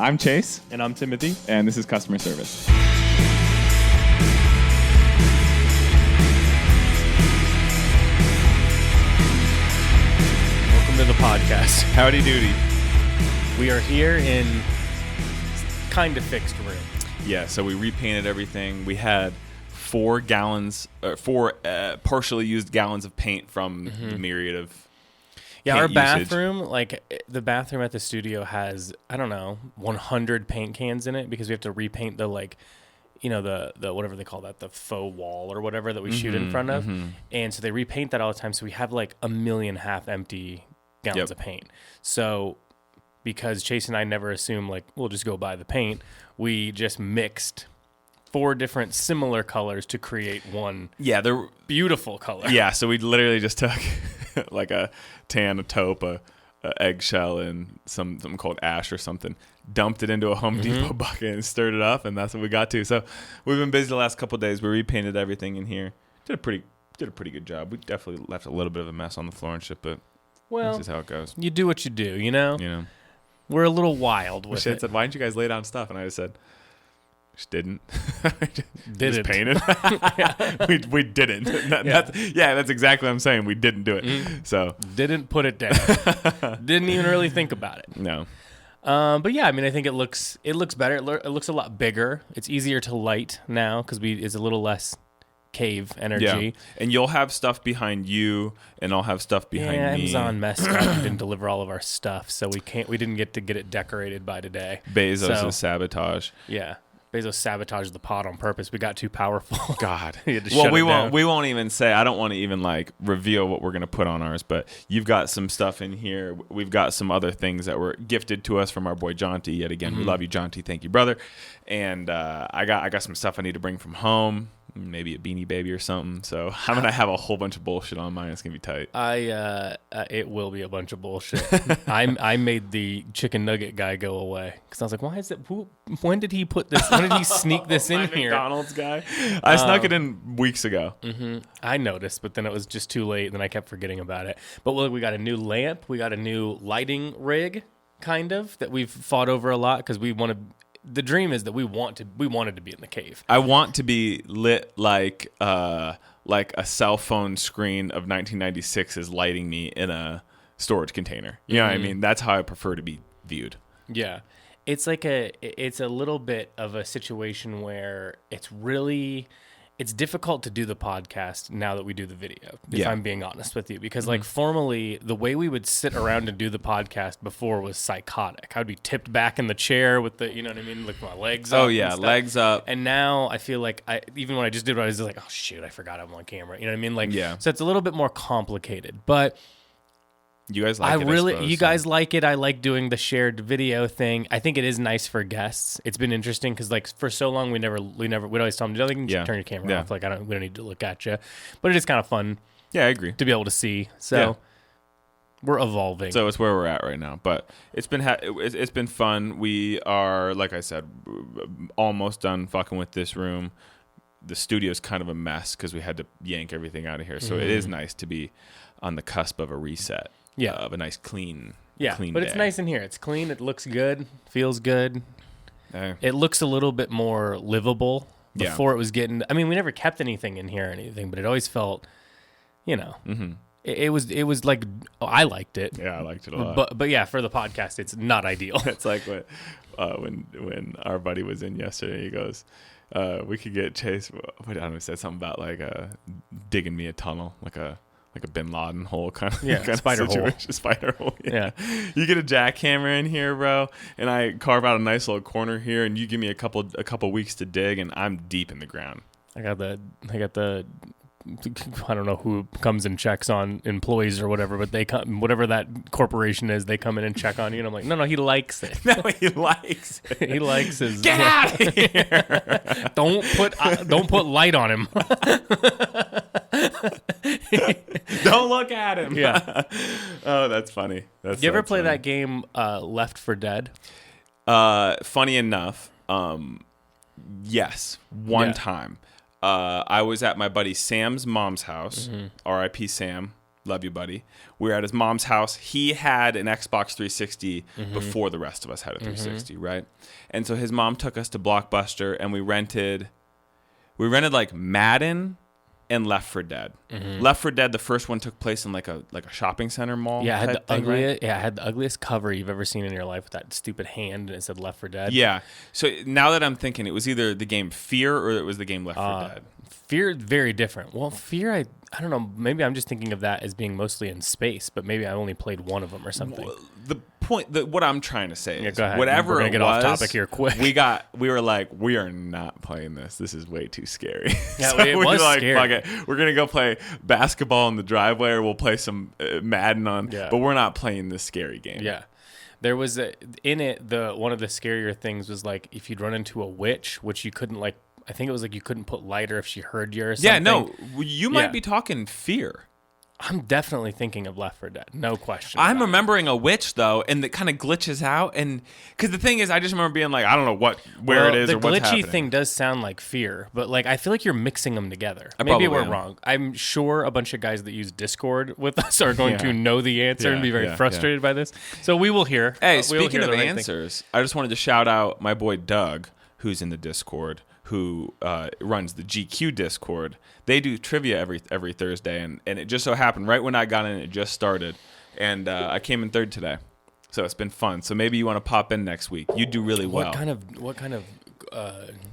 I'm Chase. And I'm Timothy. And this is Customer Service. Welcome to the podcast. Howdy doody. We are here in kind of fixed room. Yeah, so we repainted everything. We had 4 partially used gallons of paint from the myriad of our paint bathroom, the bathroom at the studio has, 100 paint cans in it because we have to repaint the the whatever they call that, the faux wall or whatever that we shoot in front of. And so they repaint that all the time. So we have like 1.5 million empty gallons of paint. So because Chase and I never assume we'll just go buy the paint, we just mixed 4 different similar colors to create one they're beautiful color. Yeah, so we literally just took like a tan, a taupe, a eggshell, and something called ash or something, dumped it into a Home Depot bucket and stirred it up, and that's what we got to. So we've been busy the last couple of days. We repainted everything in here. Did a pretty good job. We definitely left a little bit of a mess on the floor and shit, but this is how it goes. You do what you do, you know? We're a little wild with it. Said, why didn't you guys lay down stuff? And I just said, just didn't. Didn't. Just painted. we didn't. That's exactly what I'm saying. We didn't do it. So didn't put it down. Didn't even really think about it. No. But yeah, I think it looks better. It looks a lot bigger. It's easier to light now because it's a little less cave energy. Yeah. And you'll have stuff behind you, and I'll have stuff behind me. Amazon messed up and didn't deliver all of our stuff, so we didn't get to get it decorated by today. Bezos' sabotage. Yeah. Bezos sabotaged the pod on purpose. We got too powerful. God. We had to shut it down. We won't even say. I don't want to even reveal what we're going to put on ours, but you've got some stuff in here. We've got some other things that were gifted to us from our boy Jonty. Yet again, we love you, Jonty. Thank you, brother. And I got some stuff I need to bring from home. Maybe a Beanie Baby or something. So I'm gonna have a whole bunch of bullshit on mine. It's gonna be tight. It will be a bunch of bullshit. I made the chicken nugget guy go away because I was like, why is it? When did he put this? When did he sneak this in here? McDonald's guy. I snuck it in weeks ago. I noticed, but then it was just too late. And then I kept forgetting about it. But look, we got a new lamp. We got a new lighting rig, kind of, that we've fought over a lot because we want to. The dream is that we wanted to be in the cave. I want to be lit like a cell phone screen of 1996 is lighting me in a storage container. You know what I mean? That's how I prefer to be viewed. Yeah. It's it's a little bit of a situation where it's difficult to do the podcast now that we do the video, if I'm being honest with you. Because formally, the way we would sit around and do the podcast before was psychotic. I would be tipped back in the chair with the, you know what I mean? Like my legs up. Oh, yeah, legs up. And now I feel like even when I just did it, I was just like, oh, shoot, I forgot I'm on camera. You know what I mean? So it's a little bit more complicated. But you guys like it, you guys like it. I like doing the shared video thing. I think it is nice for guests. It's been interesting because for so long we'd always tell them, turn your camera off. We don't need to look at you. But it is kind of fun. Yeah, I agree. To be able to see. So we're evolving. So it's where we're at right now. But it's been fun. We are, like I said, almost done fucking with this room. The studio's kind of a mess because we had to yank everything out of here. So it is nice to be on the cusp of a reset. Yeah, of a nice clean but day. It's nice in here. It's clean. It looks good. Feels good. It looks a little bit more livable. Before it was getting. I mean, we never kept anything in here or anything, but it always felt, it was like I liked it. Yeah, I liked it a lot. But yeah, for the podcast, it's not ideal. It's like when our buddy was in yesterday. He goes, "We could get Chase." I don't know. Said something about digging me a tunnel, like a Bin Laden hole kind of spider hole. Spider hole. Yeah. You get a jackhammer in here, bro, and I carve out a nice little corner here, and you give me a couple weeks to dig, and I'm deep in the ground. I got the I don't know who comes and checks on employees or whatever, but they come, whatever that corporation is, they come in and check on you. And I'm like, no, he likes it. No, he likes it. He likes his. Get out of here! Don't put light on him. Don't look at him. Yeah. Oh, that's funny. You ever play that game Left 4 Dead? Funny enough, yes, one time. I was at my buddy Sam's mom's house, R.I.P. Sam, Love you, buddy. We were at his mom's house. He had an Xbox 360 before the rest of us had a 360, right? And so his mom took us to Blockbuster, and we rented like Madden and Left 4 Dead. Left 4 Dead, the first one took place in like a shopping center mall. Yeah, I had type thing, right? I had the ugliest cover you've ever seen in your life with that stupid hand and it said Left 4 Dead. Yeah. So now that I'm thinking, it was either the game Fear or it was the game Left 4 Dead. Fear, very different. Well, Fear, I don't know. Maybe I'm just thinking of that as being mostly in space, but maybe I only played one of them or something. The point, what I'm trying to say is, go ahead. whatever We're gonna it get was, off topic here quick. we were like, we are not playing this. This is way too scary. Yeah, So it we was were like, scary. fuck it. We're gonna go play basketball in the driveway, or we'll play some Madden on. Yeah. But we're not playing this scary game. Yeah. There was in it, one of the scarier things was like if you'd run into a witch, which you couldn't like, I think it was like you couldn't put lighter if she heard you or something. Yeah, no, you might Yeah. be talking Fear. I'm definitely thinking of Left 4 Dead. No question. I'm about it. remembering a witch though, and it kind of glitches out, and because the thing is, I just remember being like, I don't know where it is the or what's glitchy happening. thing does sound like Fear, but like I feel like you're mixing them together. Maybe probably we're am. wrong. I'm sure a bunch of guys that use Discord with us are going Yeah. to know the answer and be very Yeah, frustrated by this. So we will hear. Hey, we will speaking hear of the right thing. answers, I just wanted to shout out my boy Doug, who's in the Discord, who runs the GQ Discord. They do trivia every Thursday, and it just so happened right when I got in, it just started, and I came in third today, so it's been fun. So maybe you want to pop in next week. You do really well. What kind of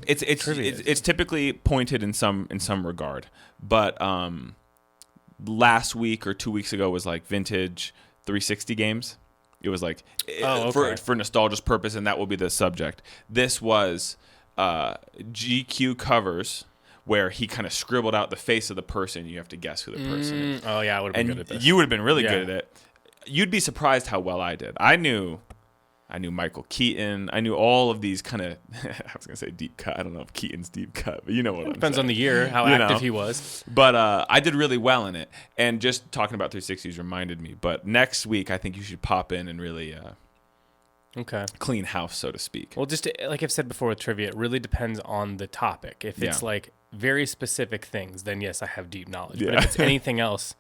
It's typically pointed in some regard, but last week or 2 weeks ago was like vintage 360 games. It was like for nostalgia's purpose, and that will be the subject. This was GQ covers, where he kind of scribbled out the face of the person. You have to guess who the person is. Oh yeah, I would have been And good at this. you would have been really Yeah. good at it. You'd be surprised how well I did. I knew Michael Keaton. I knew all of these kind of, I was going to say deep cut. I don't know if Keaton's deep cut, but you know what I'm saying. Depends on the year, how You active know. he was. But I did really well in it. And just talking about 360s reminded me. But next week, I think you should pop in and really Okay. clean house, so to speak. Well, just like I've said before with trivia, it really depends on the topic. If it's Yeah. like very specific things, then yes, I have deep knowledge. But Yeah. if it's anything else,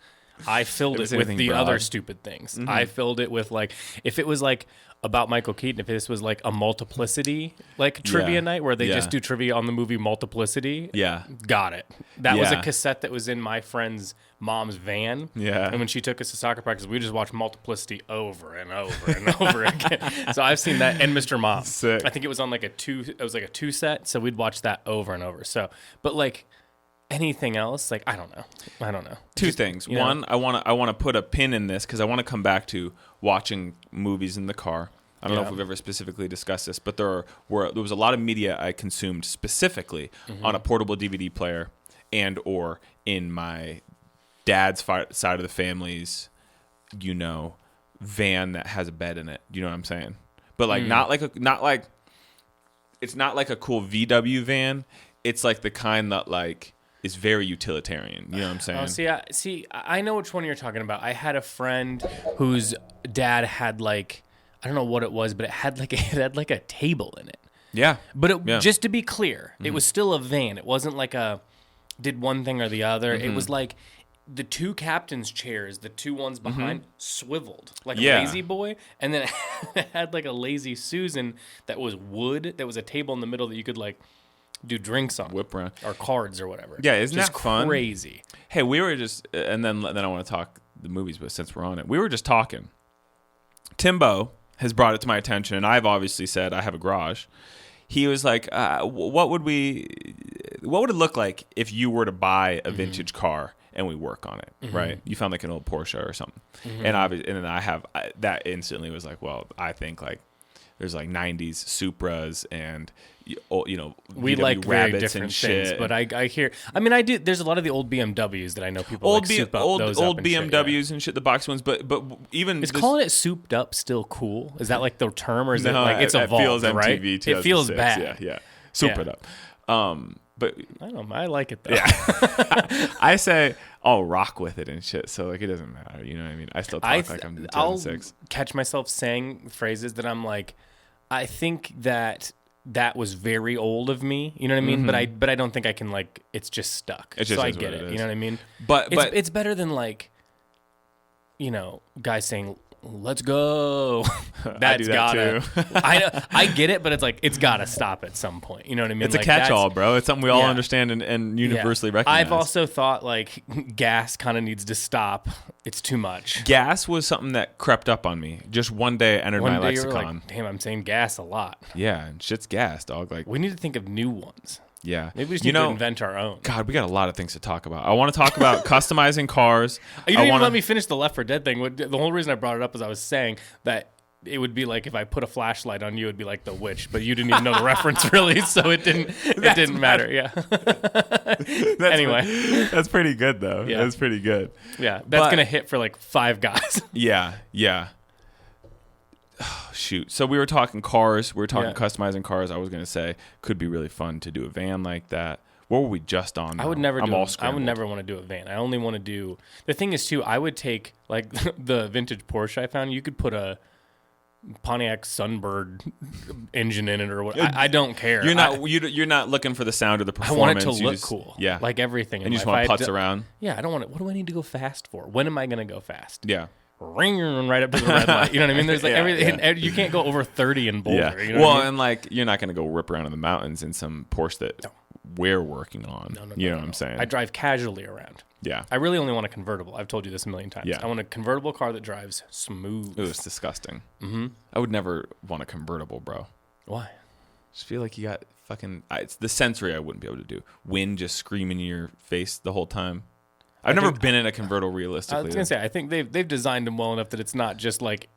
I filled If it it's with anything the broad. other stupid things. I filled it with like, if it was like about Michael Keaton, if this was like a multiplicity like trivia Yeah. night where they Yeah. just do trivia on the movie Multiplicity, Yeah. got it. That was a Yeah. cassette that was in my friend's mom's van. Yeah. And when she took us to soccer practice, we just watched Multiplicity over and over and over again. So I've seen that, and Mr. Mom. Sick. I think it was on like a two set, so we'd watch that over and over. So, but like anything else, like I don't know. Two things. you know. One, I want to put a pin in this because I want to come back to watching movies in the car. I don't know if Yeah. we've ever specifically discussed this, but there was a lot of media I consumed specifically on a portable DVD player and or in my dad's side of the family's, van that has a bed in it. You know what I'm saying? But like not like it's not like a cool VW van. It's like the kind that like is very utilitarian. You know what I'm saying? Oh, I know which one you're talking about. I had a friend whose dad had like, I don't know what it was, but it had like a table in it. Yeah. But Yeah. just to be clear, it was still a van. It wasn't like a did one thing or the other. It was like the two captain's chairs, the two ones behind, swiveled like Yeah. a lazy boy, and then it had like a lazy Susan that was wood. That was a table in the middle that you could like do drinks on, Whip around. or cards or whatever. Yeah, isn't just that fun? Crazy. Hey, we were just, and then I want to talk the movies, but since we're on it, we were just talking. Timbo has brought it to my attention, and I've obviously said I have a garage. He was like, what would it look like if you were to buy a vintage car and we work on it, right? You found like an old Porsche or something. And then that instantly was like, well, I think like there's like 90s Supras and, We VW like very Rabbits different and shit. things, but I do. There's a lot of the old BMWs that I know people old like soup up old those old up and shit, yeah. BMWs and shit, the box ones, but even Is this- calling it souped up still cool? Is that like the term, or is it No, like it's it evolved, feels right? MTV It feels 2006. bad. Yeah. Super Yeah. it up. But I don't know. I like it though. I say I'll rock with it and shit. So like it doesn't matter. You know what I mean? I still talk like I'm in I'll 2006. catch myself saying phrases that I'm like, I think that was very old of me. You know what I mean? But I don't think I can like. It's just stuck. It just so I is get what it. it You is. know what I mean? But It's better than like guys saying, "Let's go." I do that too. I get it, but it's like it's gotta stop at some point. You know what I mean? It's a catch-all, bro. It's something we all understand and universally recognize. I've also thought like gas kind of needs to stop. It's too much. Gas was something that crept up on me. Just one day it entered my lexicon. You were like, damn, I'm saying gas a lot. Yeah, and shit's gas, dog. Like we need to think of new ones. Yeah. Maybe we just need to invent our own. God, we got a lot of things to talk about. I want to talk about customizing cars. You didn't even let me finish the Left 4 Dead thing. The whole reason I brought it up is I was saying that it would be like if I put a flashlight on you, it'd be like The Witch, but you didn't even know the reference really, so it didn't matter. Yeah. Anyway, that's pretty good though. Yeah. That's pretty good. Yeah, that's gonna hit for like 5 guys. Yeah. Oh, shoot. So we were talking cars. We were talking customizing cars. I was gonna say could be really fun to do a van like that. What were we just on? I would never I would never want to do a van. I only want to do. The thing is too, I would take like the vintage Porsche I found. You could put a Pontiac Sunbird engine in it or what. I don't care. You're not looking for the sound or the performance. I want it to look cool. Yeah, like everything. And you just want putts around. Yeah, I don't want it. What do I need to go fast for? When am I going to go fast? Yeah. Ring right up to the red light. You know what I mean? There's like everything. Yeah. You can't go over 30 in Boulder. Yeah. You know what I mean? And like you're not going to go rip around in the mountains in some Porsche that we're working on. No, you know what I'm saying? I drive casually around. Yeah. I really only want a convertible. I've told you this a million times. Yeah. I want a convertible car that drives smooth. It was disgusting. Mm-hmm. I would never want a convertible, bro. Why? I just feel like you got fucking... it's the sensory I wouldn't be able to do. Wind just screaming in your face the whole time. I've never been in a convertible realistically. I was gonna say, I think they've designed them well enough that it's not just like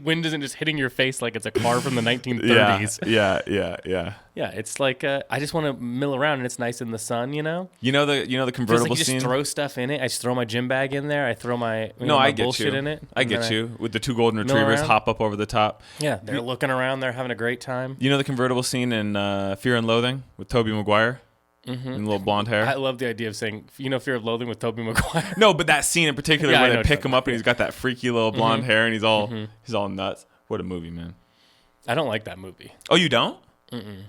wind isn't just hitting your face like it's a car from the 1930s. Yeah. It's like I just want to mill around and it's nice in the sun, You know the convertible like you scene. Just throw stuff in it. I just throw my gym bag in there. I throw my bullshit in it. I get you with the 2 golden retrievers hop up over the top. Yeah, they're looking around. They're having a great time. You know the convertible scene in Fear and Loathing with Tobey Maguire. Mm-hmm. And little blonde hair. I love the idea of saying, Fear of Loathing with Tobey Maguire. No, but that scene in particular where they pick him up and he's got that freaky little blonde hair and he's all nuts. What a movie, man! I don't like that movie. Oh, you don't? Mm-mm.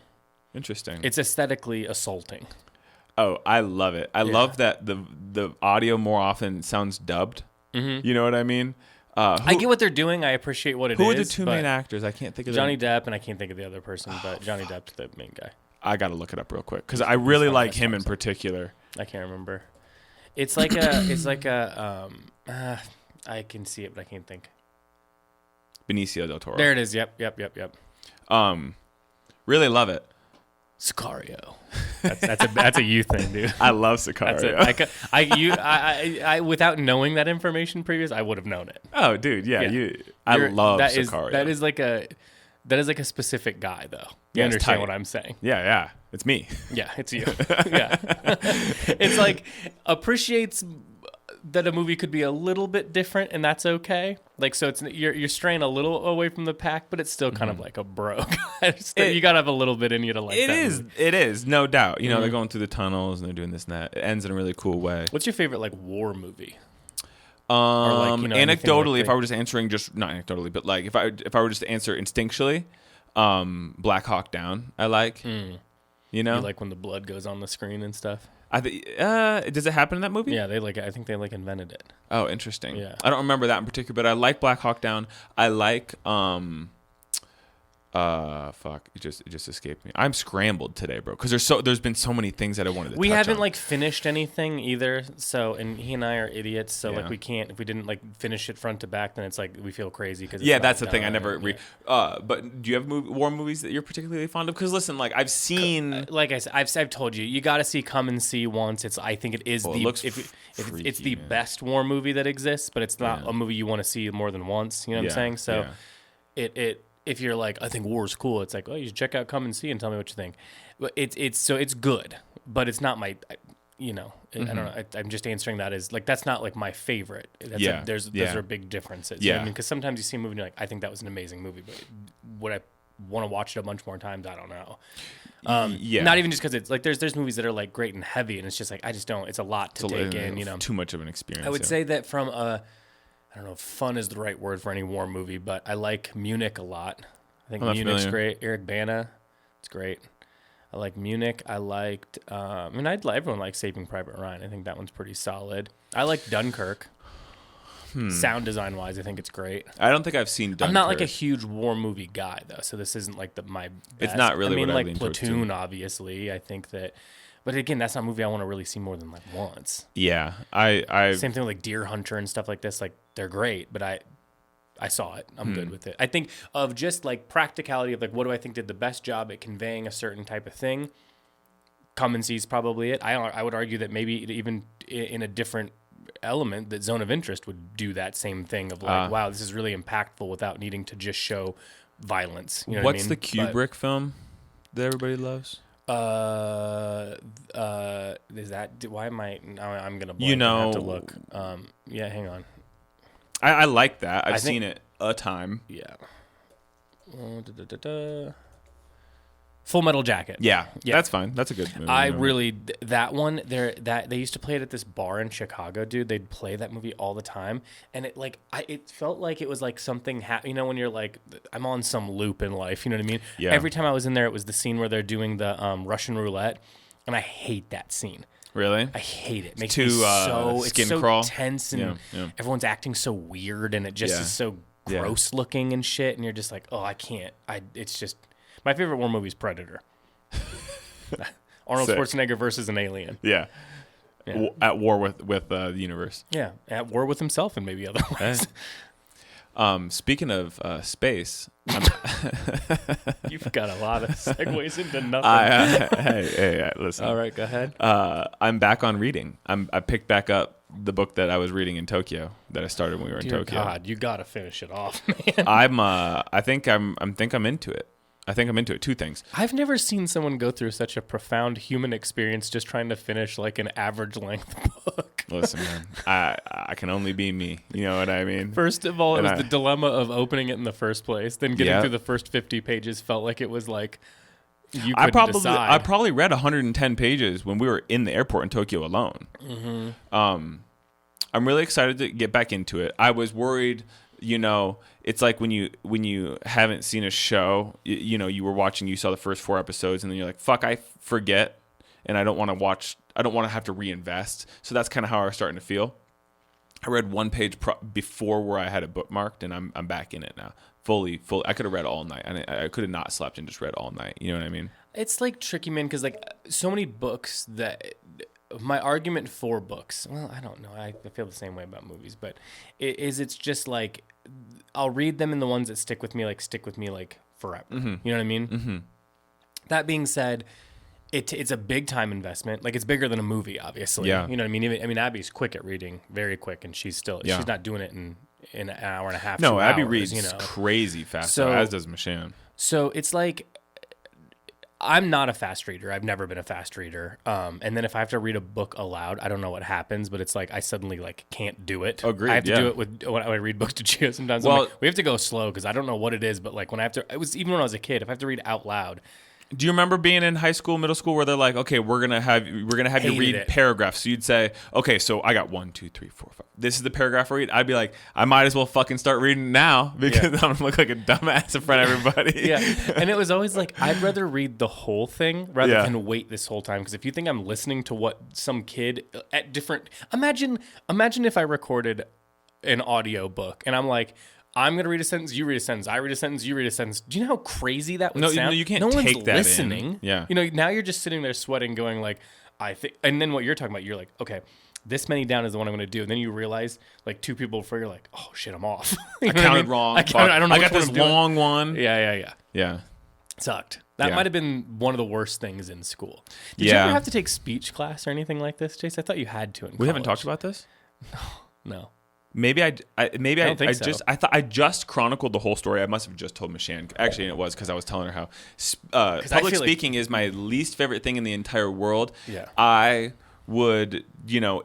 Interesting. It's aesthetically assaulting. Oh, I love it. I love that the audio more often sounds dubbed. Mm-hmm. You know what I mean? I get what they're doing. I appreciate what it is. Who are the 2 main actors? I can't think of Johnny Depp, and I can't think of the other person, but Johnny Depp's the main guy. I got to look it up real quick because I really like him in particular. I can't remember. It's like a. I can see it, but I can't think. Benicio del Toro. There it is. Yep. Really love it. Sicario. That's a you thing, dude. I love Sicario. I without knowing that information previous, I would have known it. Oh, dude, yeah. I love Sicario. That is like a specific guy, though. You understand what I'm saying? Yeah. It's me. Yeah, it's you. Yeah. It's like appreciates that a movie could be a little bit different, and that's okay. Like, so you're straying a little away from the pack, but it's still kind of like a bro. You gotta have a little bit in you to like that movie. It is, no doubt. You know, they're going through the tunnels and they're doing this and that. It ends in a really cool way. What's your favorite like war movie? Anecdotally, if I were just answering, not anecdotally, but like if I were just to answer instinctually, Black Hawk Down, I like. You know, you like when the blood goes on the screen and stuff. Does it happen in that movie? Yeah, I think they like invented it. Oh, interesting. Yeah, I don't remember that in particular, but I like Black Hawk Down. I like fuck, it just escaped me. I'm scrambled today, bro, because there's been so many things that I wanted to we touch haven't on. like finished anything either, so, and he and I are idiots, so like we can't, if we didn't like finish it front to back, then it's like we feel crazy because that's the thing. I never but do you have war movies that you're particularly fond of? Because listen, like I've seen, like I said, I've told you got to see Come and See once. I think it is it's the best war movie that exists, but it's not a movie you want to see more than once. You know what I'm saying? So it if you're like, I think war is cool, it's like, oh, you should check out Come and See and tell me what you think. But it's good, but it's not my, I don't know. I'm just answering that as like, that's not like my favorite. Those are big differences. Yeah. You know what I mean? Because sometimes you see a movie and you're like, I think that was an amazing movie, but would I want to watch it a bunch more times? I don't know. Not even just because it's like there's movies that are like great and heavy, and it's just like I just don't. It's a lot to take in. Too much of an experience. I would say that from I don't know if fun is the right word for any war movie, but I like Munich a lot. I think Munich's great. Eric Bana, it's great. I like Munich. I liked, everyone likes Saving Private Ryan. I think that one's pretty solid. I like Dunkirk. Sound design wise, I think it's great. I don't think I've seen Dunkirk. I'm not like a huge war movie guy though, so this isn't like my best. It's not really I mean, what I like lean towards, Platoon, too. obviously. I think that, but again, that's not a movie I want to really see more than like once. Yeah, I Same thing with like Deer Hunter and stuff like this. Like they're great, but I saw it. I'm good with it. I think of just like practicality of like what do I think did the best job at conveying a certain type of thing. Come and See's probably it. I would argue that maybe even in a different element, that Zone of Interest would do that same thing of like, wow, this is really impactful without needing to just show violence. You know What's what I mean? the Kubrick film that everybody loves? Is that why am I? I'm gonna. Blank. You know, I have to look. Yeah, hang on. I like that. I've I think- seen it a time. Yeah. Full Metal Jacket. Yeah, Yeah. that's fine. That's a good movie. I really that one there that they used to play it at this bar in Chicago, dude. They'd play that movie all the time, and it like it felt like it was like something you know when you're like I'm on some loop in life, you know what I mean? Yeah. Every time I was in there, it was the scene where they're doing the Russian roulette, and I hate that scene. Really? I hate it. It makes too, me so skin it's so crawl. tense and Yeah. everyone's acting so weird and it just Yeah. is so Yeah. gross looking and shit, and you're just like, oh, I can't. It's just my favorite war movie is Predator. Arnold Sick. Schwarzenegger versus an alien. Yeah. Yeah. At war with the universe. Yeah, at war with himself and maybe otherwise. Speaking of space, You've got a lot of segues into nothing. hey, listen. All right, go ahead. I'm back on reading. I picked back up the book that I was reading in Tokyo that I started when we were in Dear Tokyo. God, you got to finish it off, man. I think I'm into it. I think I'm into it. Two things. I've never seen someone go through such a profound human experience just trying to finish like an average length book. Listen, man, I can only be me. You know what I mean? First of all, it And was the dilemma of opening it in the first place. Then getting Yeah. through the first 50 pages felt like it was like you couldn't I decide. probably read 110 pages when we were in the airport in Tokyo alone. Mm-hmm. I'm really excited to get back into it. I was worried, you know, it's like when you haven't seen a show, you know, you were watching, you saw the first 4 episodes, and then you're like, fuck, I forget, and I don't want to have to reinvest. So that's kind of how I was starting to feel. I read one page before where I had it bookmarked, and I'm back in it now. Fully. I could have read all night, and I could have not slept and just read all night. You know what I mean? It's like tricky, man, because like so many books that my argument for books, well, I don't know. I feel the same way about movies, but it's just like I'll read them, and the ones that stick with me like forever. Mm-hmm. You know what I mean? Mm-hmm. That being said, it's a big time investment. Like it's bigger than a movie, obviously. Yeah. You know what I mean? Abby's quick at reading, very quick, and she's not doing it in an hour and a half. No, 2 Abby hours, reads you know? crazy fast, So- as does Mishan. So it's like I'm not a fast reader. I've never been a fast reader. And then if I have to read a book aloud, I don't know what happens, but it's like I suddenly like can't do it. Agreed, I have to yeah. do it when I read books to Gio sometimes. I'm Well- like, we have to go slow because I don't know what it is, but like when I have to, it was even when I was a kid, if I have to read out loud, Do you remember being in high school, middle school, where they're like, okay, we're gonna have you Hated read it. paragraphs? So you'd say, okay, so I got 1, 2, 3, 4, 5. This is the paragraph I read. I'd be like, I might as well fucking start reading now because I'm gonna look like a dumbass in front of everybody. yeah. And it was always like, I'd rather read the whole thing rather Yeah. than wait this whole time. Because if you think I'm listening to what some kid at different, imagine if I recorded an audio book and I'm like, I'm going to read a sentence, you read a sentence, I read a sentence, you read a sentence. Do you know how crazy that would No, sound? you can't no take one's that in. listening. Yeah. You know, now you're just sitting there sweating going like, I think, and then what you're talking about, you're like, okay, this many down is the one I'm going to do. And then you realize like 2 people before you're like, oh shit, I'm off. You I know what counted mean? wrong. I don't know I which got one this I'm doing. long one. Yeah. Yeah. Sucked. That Yeah. might have been one of the worst things in school. Did you Yeah. ever have to take speech class or anything like this, Chase? I thought you had to in We haven't college. talked about this. No. Maybe I don't think so. thought I just chronicled the whole story. I must have just told Mishan. Actually, it was because I was telling her how public feel like- speaking is my least favorite thing in the entire world. Yeah. I would,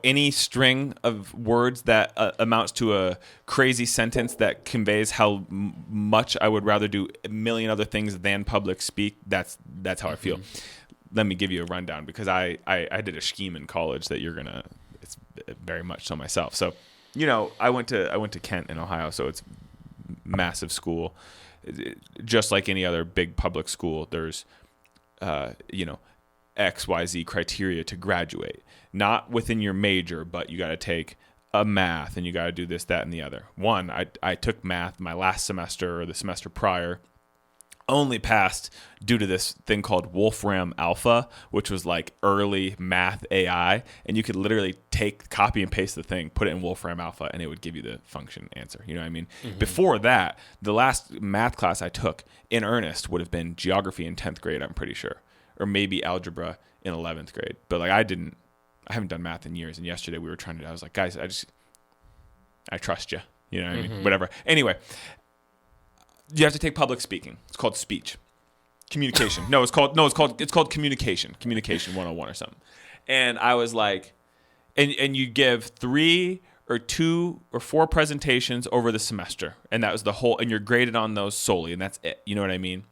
any string of words that amounts to a crazy sentence that conveys how much I would rather do a million other things than public speak. That's how I feel. Let me give you a rundown because I did a scheme in college that it's very much so myself. So. I went to Kent in Ohio, so it's massive school. Just like any other big public school, there's XYZ criteria to graduate. Not within your major, but you got to take a math and you got to do this, that, and the other. One, I took math my last semester or the semester prior, only passed due to this thing called Wolfram Alpha, which was like early math AI. And you could literally copy and paste the thing, put it in Wolfram Alpha, and it would give you the function answer. You know what I mean? Mm-hmm. Before that, the last math class I took in earnest would have been geography in 10th grade, I'm pretty sure. Or maybe algebra in 11th grade. But like I haven't done math in years. And yesterday we were trying to, I was like, guys, I trust you. You know what I mean? Whatever. Anyway, you have to take public speaking. It's called speech. Communication. It's called communication. Communication 101 or something. And I was like, and you give 3 or 2 or 4 presentations over the semester. And that was the whole, and you're graded on those solely, and that's it. You know what I mean?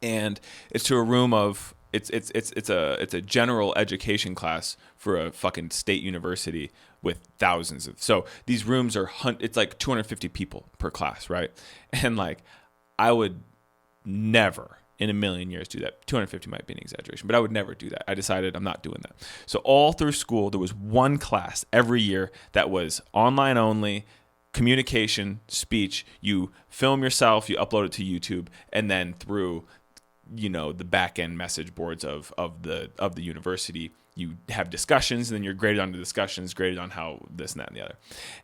And it's to a room of, it's a general education class for a fucking state university with thousands of, so these rooms are it's like 250 people per class, right? And like I would never in a million years do that. 250 might be an exaggeration, but I would never do that. I decided I'm not doing that. So all through school there was one class every year that was online only, communication, speech. You film yourself, you upload it to YouTube, and then through the back end message boards of the university, you have discussions, and then you're graded on the discussions, graded on how this and that and the other.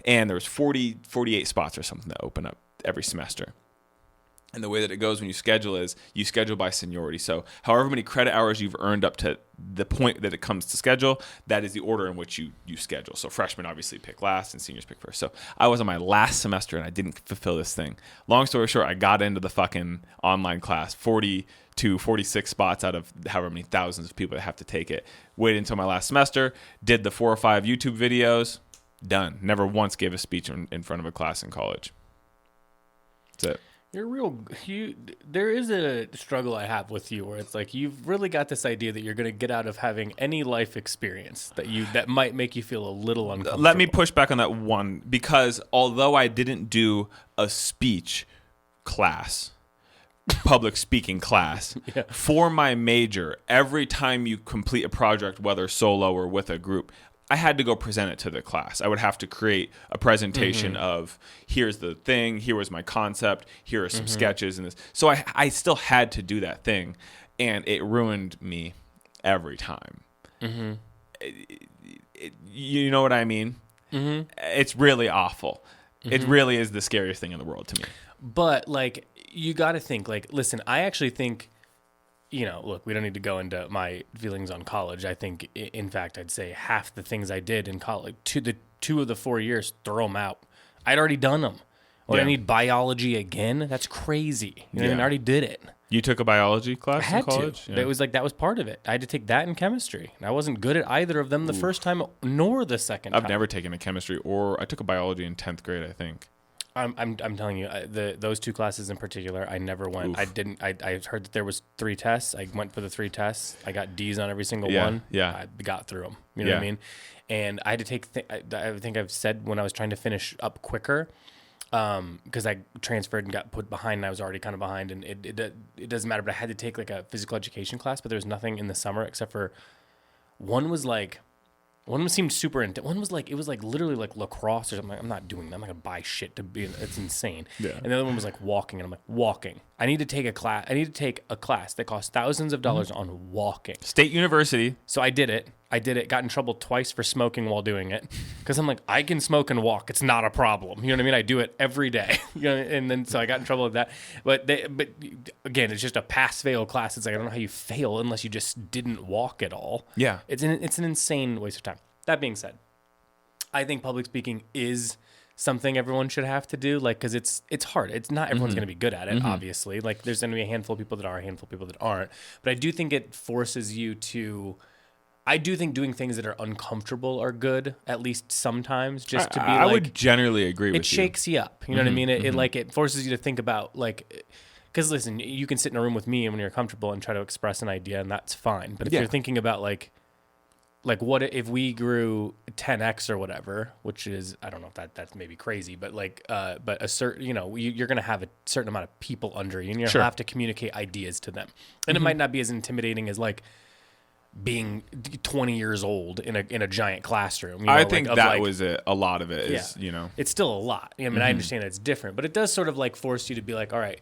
And there was 48 spots or something that open up every semester. And the way that it goes when you schedule is you schedule by seniority. So however many credit hours you've earned up to the point that it comes to schedule, that is the order in which you schedule. So freshmen obviously pick last and seniors pick first. So I was on my last semester and I didn't fulfill this thing. Long story short, I got into the fucking online class, 46 spots out of however many thousands of people that have to take it. Waited until my last semester, did the 4 or 5 YouTube videos, done. Never once gave a speech in front of a class in college. That's it. There is a struggle I have with you where it's like you've really got this idea that you're going to get out of having any life experience that might make you feel a little uncomfortable. Let me push back on that one, because although I didn't do a speech class, public speaking class, yeah, for my major, every time you complete a project, whether solo or with a group, I had to go present it to the class. I would have to create a presentation of, here's the thing, here was my concept, here are some sketches and this. So I still had to do that thing, and it ruined me every time. You know what I mean? It's really awful. It really is the scariest thing in the world to me. But like, you got to think, like, listen, I actually think, look, we don't need to go into my feelings on college. I think, in fact, I'd say half the things I did in college, 2 of the 4 years, throw them out. I'd already done them. Or I need biology again? That's crazy. I mean, I already did it. You took a biology class in college? Yeah. It was like, that was part of it. I had to take that and chemistry. And I wasn't good at either of them the first time, nor the second time. I've never taken a chemistry, or I took a biology in 10th grade, I think. I'm telling you, those 2 classes in particular, I never went. Oof. I heard that there was 3 tests. I went for the 3 tests. I got D's on every single one. Yeah. I got through them. You know what I mean? And I had to take, I think I've said when I was trying to finish up quicker, because I transferred and got put behind, and I was already kind of behind, and it doesn't matter, but I had to take like a physical education class, but there was nothing in the summer except for one seemed super intense. One was like, it was like literally like lacrosse or something. I'm not doing that. I'm not going to buy shit to be, it's insane. Yeah. And the other one was like walking. And I'm like, walking. I need to take a class that costs thousands of dollars on walking. State University. So I did it. Got in trouble twice for smoking while doing it. Because I'm like, I can smoke and walk. It's not a problem. You know what I mean? I do it every day. And then so I got in trouble with that. But again, it's just a pass-fail class. It's like, I don't know how you fail unless you just didn't walk at all. Yeah. It's an insane waste of time. That being said, I think public speaking is something everyone should have to do, like, because it's hard. It's not everyone's going to be good at it, obviously. Like, there's going to be a handful of people that are, a handful of people that aren't. But I do think it forces you to. I do think doing things that are uncomfortable are good, at least sometimes, just to be I would generally agree with you. It shakes you up. You know what I mean? It forces you to think about, like, because listen, you can sit in a room with me and when you're comfortable and try to express an idea, and that's fine. But if you're thinking about, like what if we grew 10x or whatever, which is, I don't know if that's maybe crazy, but but a certain, you're going to have a certain amount of people under you, and you're going to have to communicate ideas to them. And it might not be as intimidating as like, being 20 years old in a giant classroom. I think that was it. A lot of it is, it's still a lot. I mean, I understand it's different, but it does sort of like force you to be like, all right,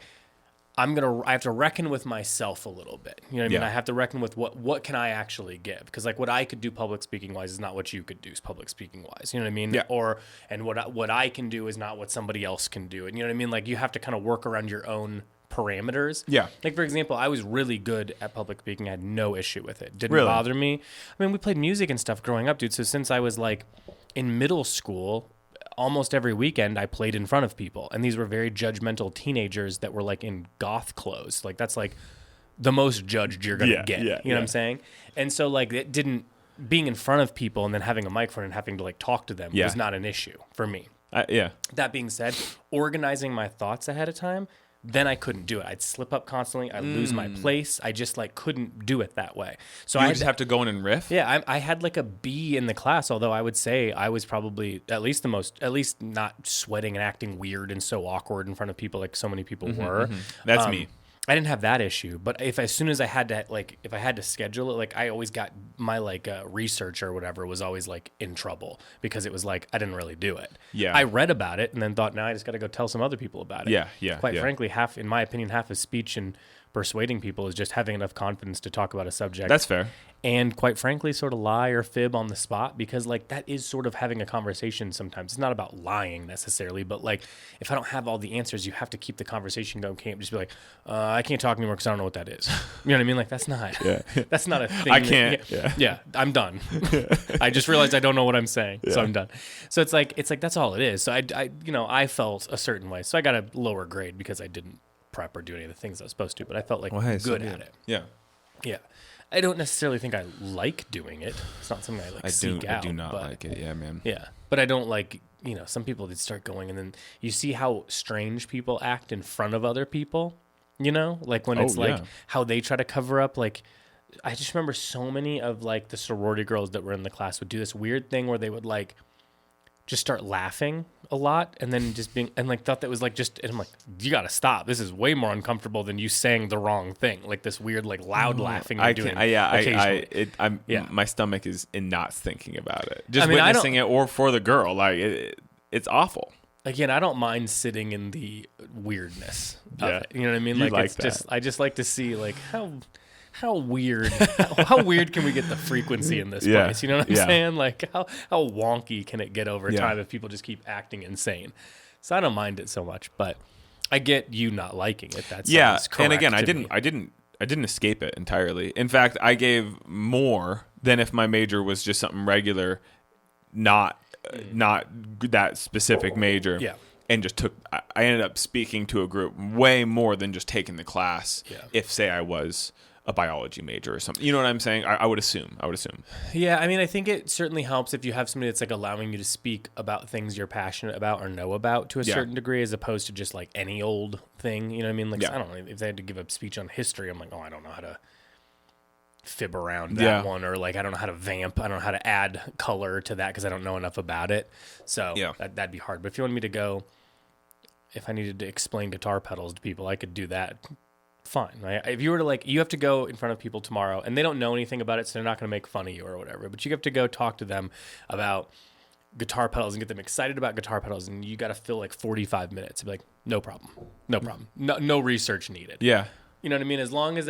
I have to reckon with myself a little bit. You know what I mean? I have to reckon with what can I actually give? Because like what I could do public speaking wise is not what you could do public speaking wise. You know what I mean? Yeah. And what I can do is not what somebody else can do. And you know what I mean? Like you have to kind of work around your own parameters. Yeah. Like for example, I was really good at public speaking. I had no issue with it. Didn't Really? bother me. I mean, we played music and stuff growing up, dude. So since I was like in middle school, almost every weekend I played in front of people. And these were very judgmental teenagers that were like in goth clothes. Like that's like the most judged you're going to get. You know what I'm saying? And so like it didn't, being in front of people and then having a microphone and having to like talk to them was not an issue for me. That being said, organizing my thoughts ahead of time, then I couldn't do it. I'd slip up constantly. I'd lose my place. I just like couldn't do it that way. So I just have to go in and riff. Yeah, I had like a B in the class, although I would say I was probably at least not sweating and acting weird and so awkward in front of people like so many people were. That's me. I didn't have that issue, but as soon as I had to if I had to schedule it, like I always got my research or whatever was always like in trouble because it was like I didn't really do it. Yeah. I read about it and then thought, now I just got to go tell some other people about it. Quite frankly, in my opinion, half of speech and persuading people is just having enough confidence to talk about a subject. That's fair. And quite frankly, sort of lie or fib on the spot, because like that is sort of having a conversation sometimes. It's not about lying necessarily, but like if I don't have all the answers, you have to keep the conversation going. Can't just be like, I can't talk anymore because I don't know what that is. You know what I mean? Like that's not that's not a thing. I can't. I'm done. I just realized I don't know what I'm saying, so I'm done. So it's like that's all it is. So I felt a certain way. So I got a lower grade because I didn't prep or do any of the things I was supposed to, but I felt like good at it. Yeah. I don't necessarily think I like doing it. It's not something I seek out. I do not like it. Yeah, man. Yeah. But I don't like, some people that start going and then you see how strange people act in front of other people, like when it's how they try to cover up. Like I just remember so many of like the sorority girls that were in the class would do this weird thing where they would like just start laughing a lot and then just being, and like thought that was like just, and I'm like, you got to stop. This is way more uncomfortable than you saying the wrong thing. Like this weird, like loud laughing. My stomach is in knots thinking about it. Just witnessing it or for the girl. Like it's awful. Again, I don't mind sitting in the weirdness of it. You know what I mean? Like it's just, I just like to see like how weird, how weird can we get the frequency in this place? You know what I'm saying? Like how wonky can it get over time if people just keep acting insane? So I don't mind it so much, but I get you not liking it. That's correct. And again, I didn't escape it entirely. In fact, I gave more than if my major was just something regular, not that specific major. Yeah. And just I ended up speaking to a group way more than just taking the class. Yeah. If say I was a biology major or something. You know what I'm saying? I would assume. Yeah, I mean, I think it certainly helps if you have somebody that's like allowing you to speak about things you're passionate about or know about to a certain degree, as opposed to just like any old thing. You know what I mean? Like, I don't know, if they had to give a speech on history, I'm like, I don't know how to fib around that one, or like I don't know how to vamp. I don't know how to add color to that because I don't know enough about it. So that'd be hard. But if you wanted me to go, if I needed to explain guitar pedals to people, I could do that. Fine. Right? If you were to you have to go in front of people tomorrow and they don't know anything about it, so they're not going to make fun of you or whatever, but you have to go talk to them about guitar pedals and get them excited about guitar pedals, and you got to fill like 45 minutes. Be like, no problem. No research needed. Yeah. You know what I mean? As long as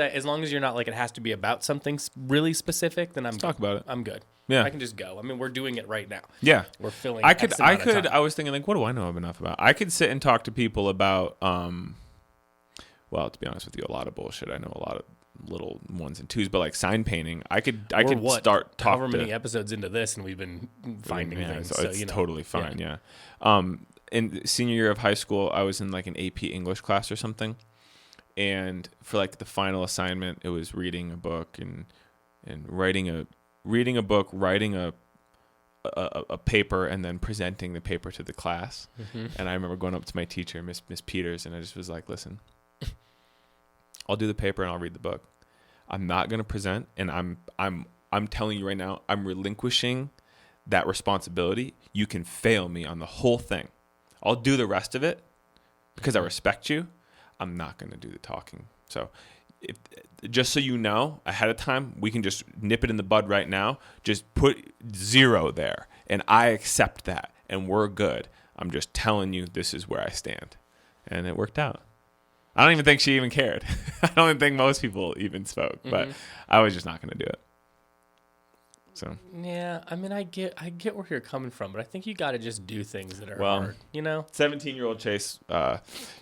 you're not like, it has to be about something really specific, then Let's talk about it. I'm good. Yeah. I can just go. I mean, we're doing it right now. Yeah. We're filling I was thinking like, what do I know enough about? I could sit and talk to people about, well, to be honest with you, a lot of bullshit. I know a lot of little ones and twos, but like sign painting, I could start talking. However many episodes into this, and we've been finding things. So it's totally fine. Yeah. In senior year of high school, I was in like an AP English class or something, and for like the final assignment, it was reading a book and writing a book, writing a paper, and then presenting the paper to the class. Mm-hmm. And I remember going up to my teacher, Miss Peters, and I just was like, listen, I'll do the paper and I'll read the book. I'm not going to present, and I'm telling you right now, I'm relinquishing that responsibility. You can fail me on the whole thing. I'll do the rest of it because I respect you. I'm not going to do the talking. So just so you know ahead of time, we can just nip it in the bud right now. Just put 0 there, and I accept that, and we're good. I'm just telling you this is where I stand. And it worked out. I don't even think she even cared. I don't even think most people even spoke, but I was just not going to do it. So yeah, I mean, I get where you're coming from, but I think you got to just do things that are hard, 17-year-old Chase,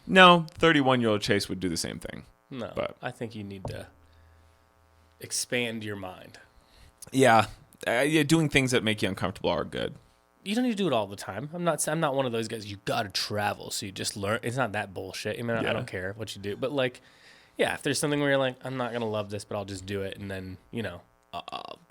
no, 31-year-old Chase would do the same thing. No, but I think you need to expand your mind. Yeah, doing things that make you uncomfortable are good. You don't need to do it all the time. I'm not one of those guys. You got to travel, so you just learn. It's not that bullshit. I mean, I don't care what you do, but like, yeah, if there's something where you're like, I'm not gonna love this, but I'll just do it, and then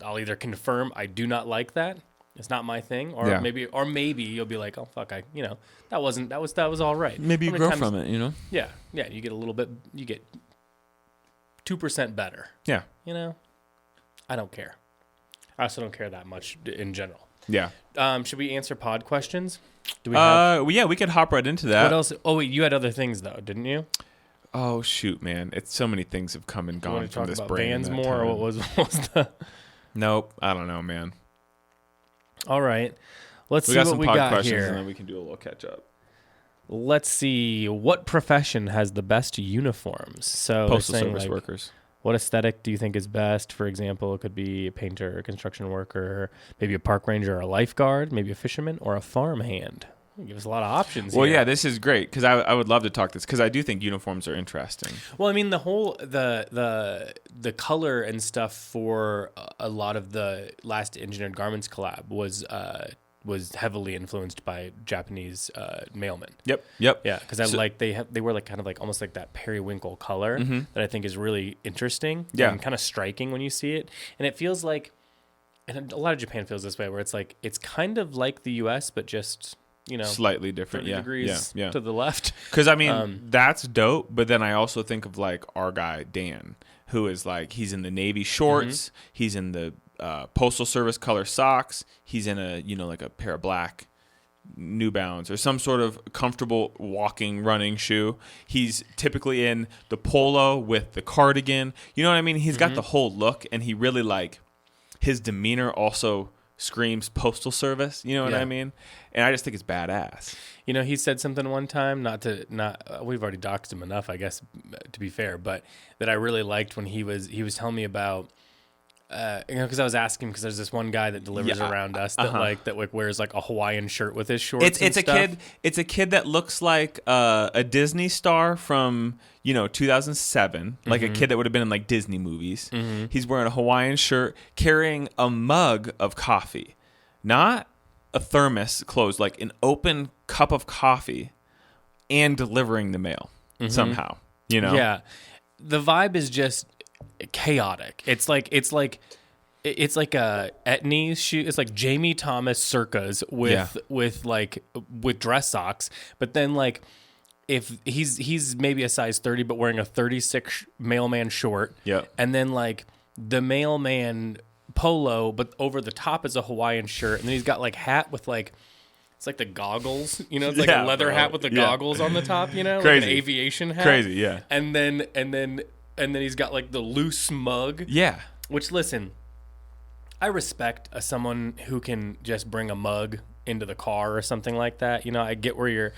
I'll either confirm I do not like that. It's not my thing, or maybe you'll be like, oh fuck, that was all right. Maybe you grow from it, Yeah, you get a little bit, you get 2% better. Yeah, I don't care. I also don't care that much in general. Yeah. Should we answer pod questions? Do we have? Yeah, we could hop right into that. What else? Oh wait, you had other things though, didn't you? Oh shoot, man! It's so many things have come and gone from this brain. Bands more, or what was the? Nope, I don't know, man. All right, let's see what we got questions, here, and then we can do a little catch up. Let's see what profession has the best uniforms. So postal service workers. What aesthetic do you think is best? For example, it could be a painter, a construction worker, maybe a park ranger, or a lifeguard, maybe a fisherman, or a farmhand. Give us a lot of options. Well, here. yeah, this is great because I would love to talk this because I do think uniforms are interesting. Well, I mean, the whole the color and stuff for a lot of the last Engineered Garments collab was heavily influenced by Japanese mailmen. Yep. Yeah, because they were like kind of like almost like that periwinkle color that I think is really interesting. Yeah, and kind of striking when you see it, and it feels like, and a lot of Japan feels this way, where it's like it's kind of like the U.S. but just slightly different, 30 degrees to the left. Because I mean, that's dope. But then I also think of like our guy Dan, who is like he's in the Navy shorts, he's in the Postal Service color socks, he's in a like a pair of black New Balance or some sort of comfortable walking running shoe. He's typically in the polo with the cardigan. You know what I mean? He's got the whole look, and he really like his demeanor also screams Postal Service. You know what I mean? And I just think it's badass. He said something one time, we've already doxed him enough, I guess, to be fair, but that I really liked when he was telling me about, because I was asking, because there's this one guy that delivers around us that wears like a Hawaiian shirt with his shorts. It's a kid that looks like a Disney star from 2007, like a kid that would have been in like Disney movies. He's wearing a Hawaiian shirt, carrying a mug of coffee, not a thermos closed, like an open cup of coffee, and delivering the mail somehow. Yeah, the vibe is just chaotic. It's like a Etnies shoe. It's like Jamie Thomas circas with dress socks, but then like if he's maybe a size 30 but wearing a 36 mailman short, and then like the mailman polo, but over the top is a Hawaiian shirt, and then he's got like hat with like it's like the goggles, it's like a leather hat with the goggles on the top, Crazy. Like an aviation hat. Crazy, yeah. And then he's got like the loose mug. Yeah. Which, listen, I respect someone who can just bring a mug into the car or something like that. I get where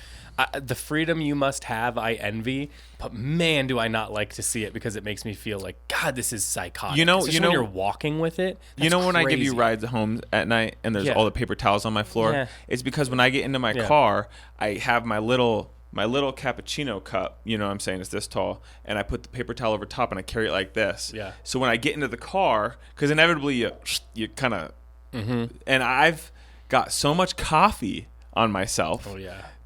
the freedom you must have, I envy, but man, do I not like to see it because it makes me feel like, God, this is psychotic. Especially when you're walking with it. When I give you rides home at night and there's all the paper towels on my floor, it's because when I get into my car, I have my little cappuccino cup, what I'm saying, is this tall, and I put the paper towel over top and I carry it like this. Yeah. So when I get into the car, because inevitably you kind of, and I've got so much coffee on myself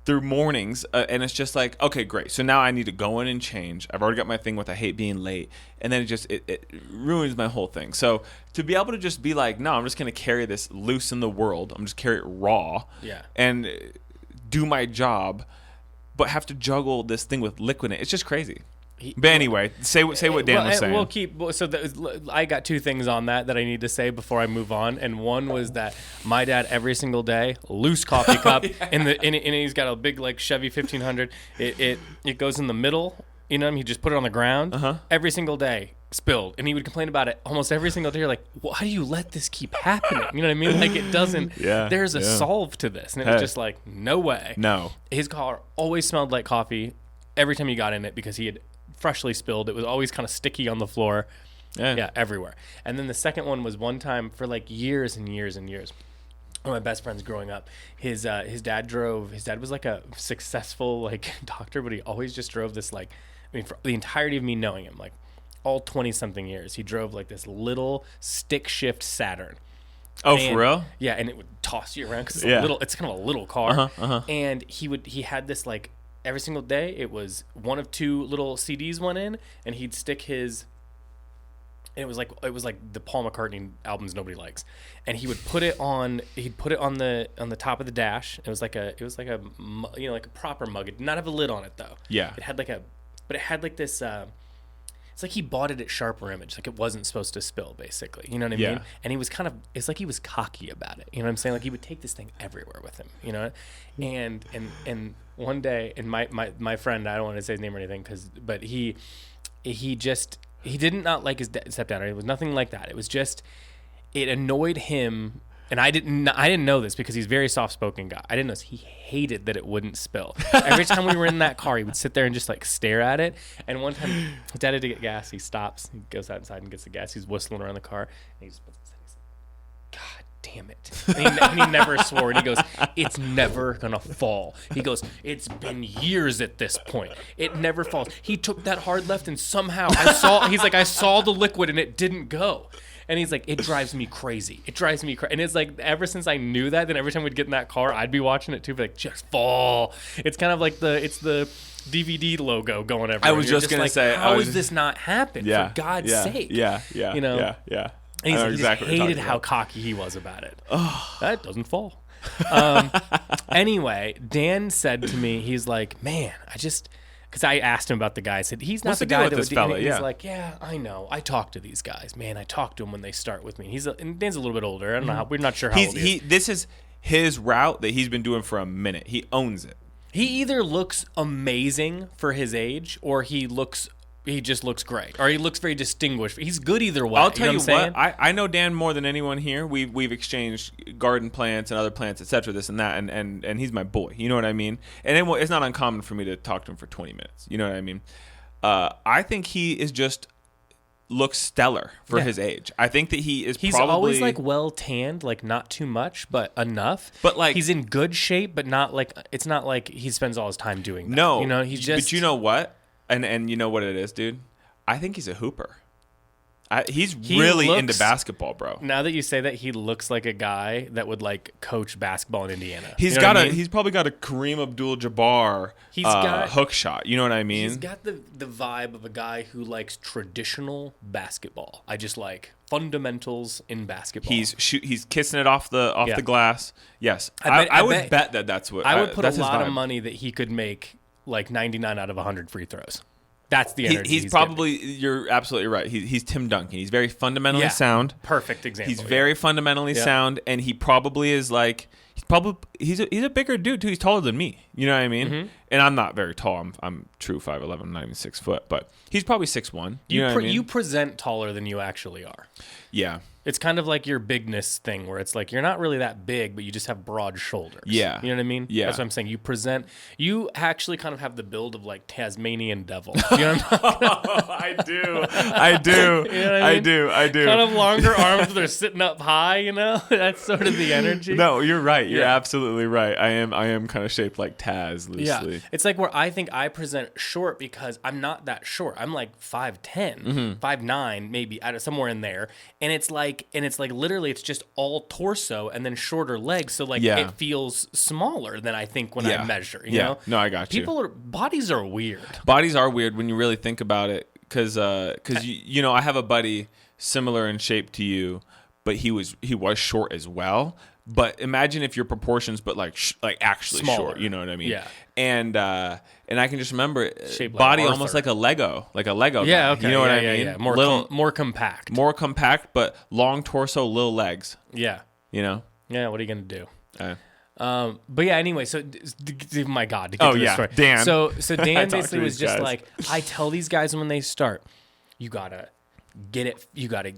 through mornings, and it's just like, okay, great. So now I need to go in and change. I've already got my thing with I hate being late, and then it ruins my whole thing. So to be able to just be like, no, I'm just going to carry this loose in the world. I'm just carry it raw, and do my job, but have to juggle this thing with liquid in it. It's just crazy. But anyway, say what Dan was saying. I got two things on that I need to say before I move on. And one was that my dad every single day, loose coffee cup, and he's got a big like Chevy 1500. It goes in the middle. You know what I mean? He'd just put it on the ground Uh-huh. every single day, spilled. And he would complain about it almost every single day. You're like, why do you let this keep happening? You know what I mean? Like, it doesn't, Yeah, there's a yeah. solve to this. And it Hey. was just like, no way. No. His car always smelled like coffee every time you got in it because he had freshly spilled. It was always kind of sticky on the floor. Yeah, everywhere. And then the second one was one time for like years and years and years. One of my best friends growing up, his dad was like a successful like doctor, but he always just drove this like, I mean, for the entirety of me knowing him, like all 20 something years, he drove like this little stick shift Saturn. Oh, And- for real? Yeah, and it would toss you around because it's Yeah. it's kind of a little car. Uh-huh. And he had this like every single day. It was one of two little CDs went in, and he'd stick his. It was like the Paul McCartney albums nobody likes, and he would put it on. He'd put it on the top of the dash. It was like a like a proper mug. It did not have a lid on it though. Yeah. It had but it had like this. It's like he bought it at Sharper Image, like it wasn't supposed to spill, basically. You know what I Yeah. mean? And he was it's like he was cocky about it. You know what I'm saying? Like he would take this thing everywhere with him. You know, and one day, and my friend, I don't want to say his name or anything, but he did not like his stepdad. It was nothing like that. It was just, it annoyed him. And I didn't know this because he's a very soft-spoken guy. I didn't know this. He hated that it wouldn't spill. Every time we were in that car, he would sit there and just like stare at it. And one time, his dad had to get gas. He stops. He goes outside and gets the gas. He's whistling around the car. And he just puts his head. He's like, God damn it. And he never swore. And he goes, it's never going to fall. He goes, it's been years at this point. It never falls. He took that hard left and somehow I saw the liquid and it didn't go. And he's like, it drives me crazy. It drives me crazy. And it's like, ever since I knew that, then every time we'd get in that car, I'd be watching it too, be like, just fall. It's kind of like it's the DVD logo going everywhere. I was just going to say. How is this not happen? For God's sake. Yeah. You know? Yeah. And I know he exactly what you're hated talking how about. cocky he was about it. That doesn't fall. Anyway, Dan said to me, he's like, man, because I asked him about the guy. I said, he's not What's the the deal guy with that this would. fella? He's Yeah. like, yeah, I know. I talk to these guys, man. I talk to them when they start with me. And Dan's a little bit older. I don't know how. We're not sure how old he is. This is his route that he's been doing for a minute. He owns it. He either looks amazing for his age, or he just looks great, or he looks very distinguished. He's good either way. I'll tell you know what. I'm saying? I know Dan more than anyone here. We've exchanged garden plants and other plants, etc. This and that, and he's my boy. You know what I mean? And it's not uncommon for me to talk to him for 20 minutes. You know what I mean? I think he is just looks stellar for his age. I think that he's probably always like well tanned, like not too much, but enough. But, like- he's in good shape, but not like it's not like he spends all his time doing that. No, you know, he's just. But you know what? And you know what it is, dude? I think he's a hooper. He's really into looks- basketball, bro. Now that you say that, he looks like a guy that would like coach basketball in Indiana. He's You know what I mean? he's probably got a Kareem Abdul-Jabbar hook shot. You know what I mean? He's got the vibe of a guy who likes traditional basketball. I just like fundamentals in basketball. He's kissing it off the glass. Yes, I would bet that's what I would put that's a his lot of vibe. money that he could make like 99 out of 100 free throws. That's the energy. He's probably. You're absolutely right. He's Tim Duncan. He's very fundamentally sound. Perfect example. He's very fundamentally sound, and he probably is like he's a bigger dude too. He's taller than me. You know what I mean? Mm-hmm. And I'm not very tall. I'm true 5'11". I'm not even 6 foot, but he's probably 6'1". You know what I mean? You present taller than you actually are. Yeah. It's kind of like your bigness thing where it's like you're not really that big, but you just have broad shoulders. Yeah. You know what I mean? Yeah. That's what I'm saying. You actually kind of have the build of like Tasmanian devil. You know what I'm I do. You know what I mean? I do. kind of longer arms, but they're sitting up high, you know? That's sort of the energy. No, you're right. You're Yeah. absolutely right. I am kind of shaped like Taz loosely. Yeah. It's like where I think I present short because I'm not that short. I'm like 5'10", 5'9", maybe somewhere in there. And it's like literally it's just all torso and then shorter legs. So like it feels smaller than I think when I measure, you know? No, I got you. Bodies are weird. Bodies are weird when you really think about it, because you know, I have a buddy similar in shape to you, but he was short as well. But imagine if your proportions, but like actually Smaller. short. You know what I mean? Yeah. And I can just remember Shaped like body Arthur. almost like a Lego guy. Yeah, okay. You know what I Yeah, mean? yeah. More compact. more compact, but long torso, little legs. Yeah. You know. Yeah, what are you going to do? But yeah, anyway, so my God, to get to the story. Dan. So Dan basically was these just guys. like, I tell these guys when they start, you gotta get it, you gotta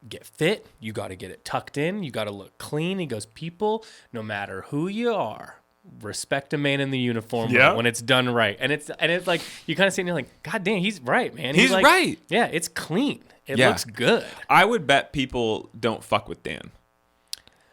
get fit, you gotta get it tucked in, you gotta look clean. He goes, people, no matter who you are, respect a man in the uniform when it's done right. And it's like you kind of sit and you're like, God damn, he's right, man. He's like, right. Yeah, it's clean. It looks good. I would bet people don't fuck with Dan.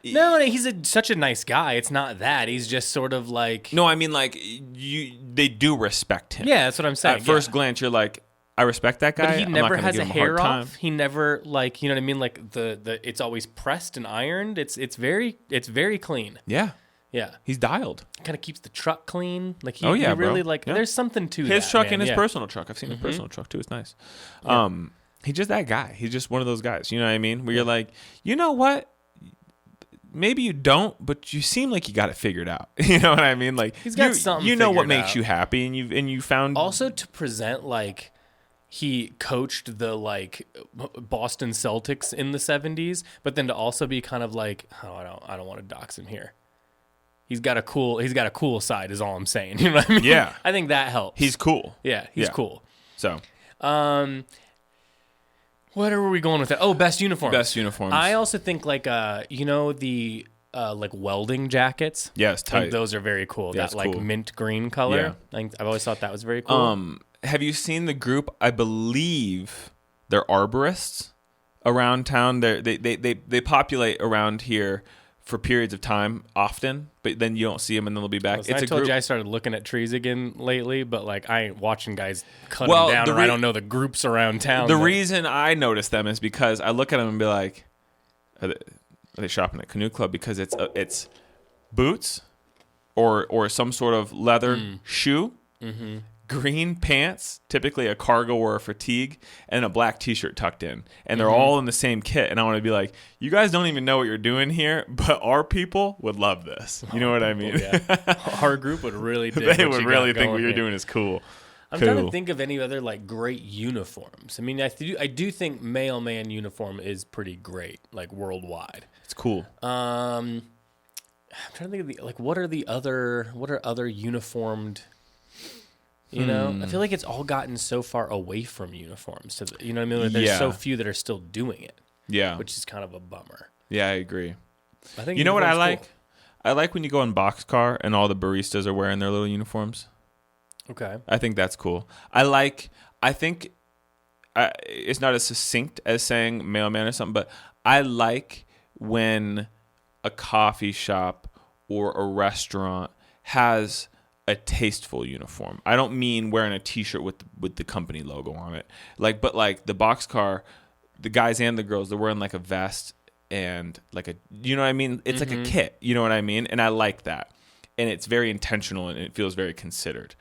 No, he's such a nice guy. It's not that. He's just sort of like... No, I mean, like, they do respect him. Yeah, that's what I'm saying. At first glance, you're like, I respect that guy. But he I'm never not has give a him hair hard time. off. He never, like, you know what I mean? Like, the it's always pressed and ironed. It's very clean. Yeah. Yeah. He's dialed. Kind of keeps the truck clean. Like, he, Oh, yeah, he really, bro. like, Yeah. there's something to His that, truck man. and his Yeah. personal truck. I've seen his personal truck, too. It's nice. He's just that guy. He's just one of those guys. You know what I mean? Where you're like, you know what? Maybe you don't, but you seem like you got it figured out. You know what I mean? Like He's got something you know what figured makes out. you happy, and you found Also, to present, like, he coached the, like, Boston Celtics in the 70s, but then to also be kind of like, oh, I don't want to dox him here. He's got a cool side is all I'm saying. You know what I mean? Yeah. I think that helps. he's cool. Yeah, he's cool. So Where were we going with that? Oh, best uniforms. best uniforms. I also think like the like welding jackets. Yeah, it's I think tight. those are very cool. Yeah, That it's like cool. mint green color. Yeah. I think I've always thought that was very cool. Have you seen the group? I believe they're arborists around town. They populate around here for periods of time often, but then you don't see them and then they'll be back. Listen, It's I a told group. you I started looking at trees again lately, but like I ain't watching guys cut Well, them down, the or I don't know the groups around town. The reason I notice them is because I look at them and be like, are they shopping at Canoe Club? Because it's boots or some sort of leather shoe, green pants, typically a cargo or a fatigue, and a black T-shirt tucked in. And they're all in the same kit. And I want to be like, you guys don't even know what you're doing here, but our people would love this. You know what I mean? Yeah. Our group would really dig They what would you really got think what going you're here. doing is cool. I'm trying to think of any other like great uniforms. I mean, I do think mailman uniform is pretty great, like worldwide. It's cool. I'm trying to think of what are other uniformed. You know, I feel like it's all gotten so far away from uniforms. You know what I mean? Like, there's so few that are still doing it, Yeah. which is kind of a bummer. Yeah, I agree. I think You know what I uniform's like? I like when you go in Boxcar and all the baristas are wearing their little uniforms. cool. Okay. I think that's cool. I think it's not as succinct as saying mailman or something, but I like when a coffee shop or a restaurant has a tasteful uniform. I don't mean wearing a T-shirt with the company logo on it. But the Boxcar, the guys and the girls, they're wearing like a vest and like you know what I mean? It's like a kit, you know what I mean? And I like that. And it's very intentional and it feels very considered.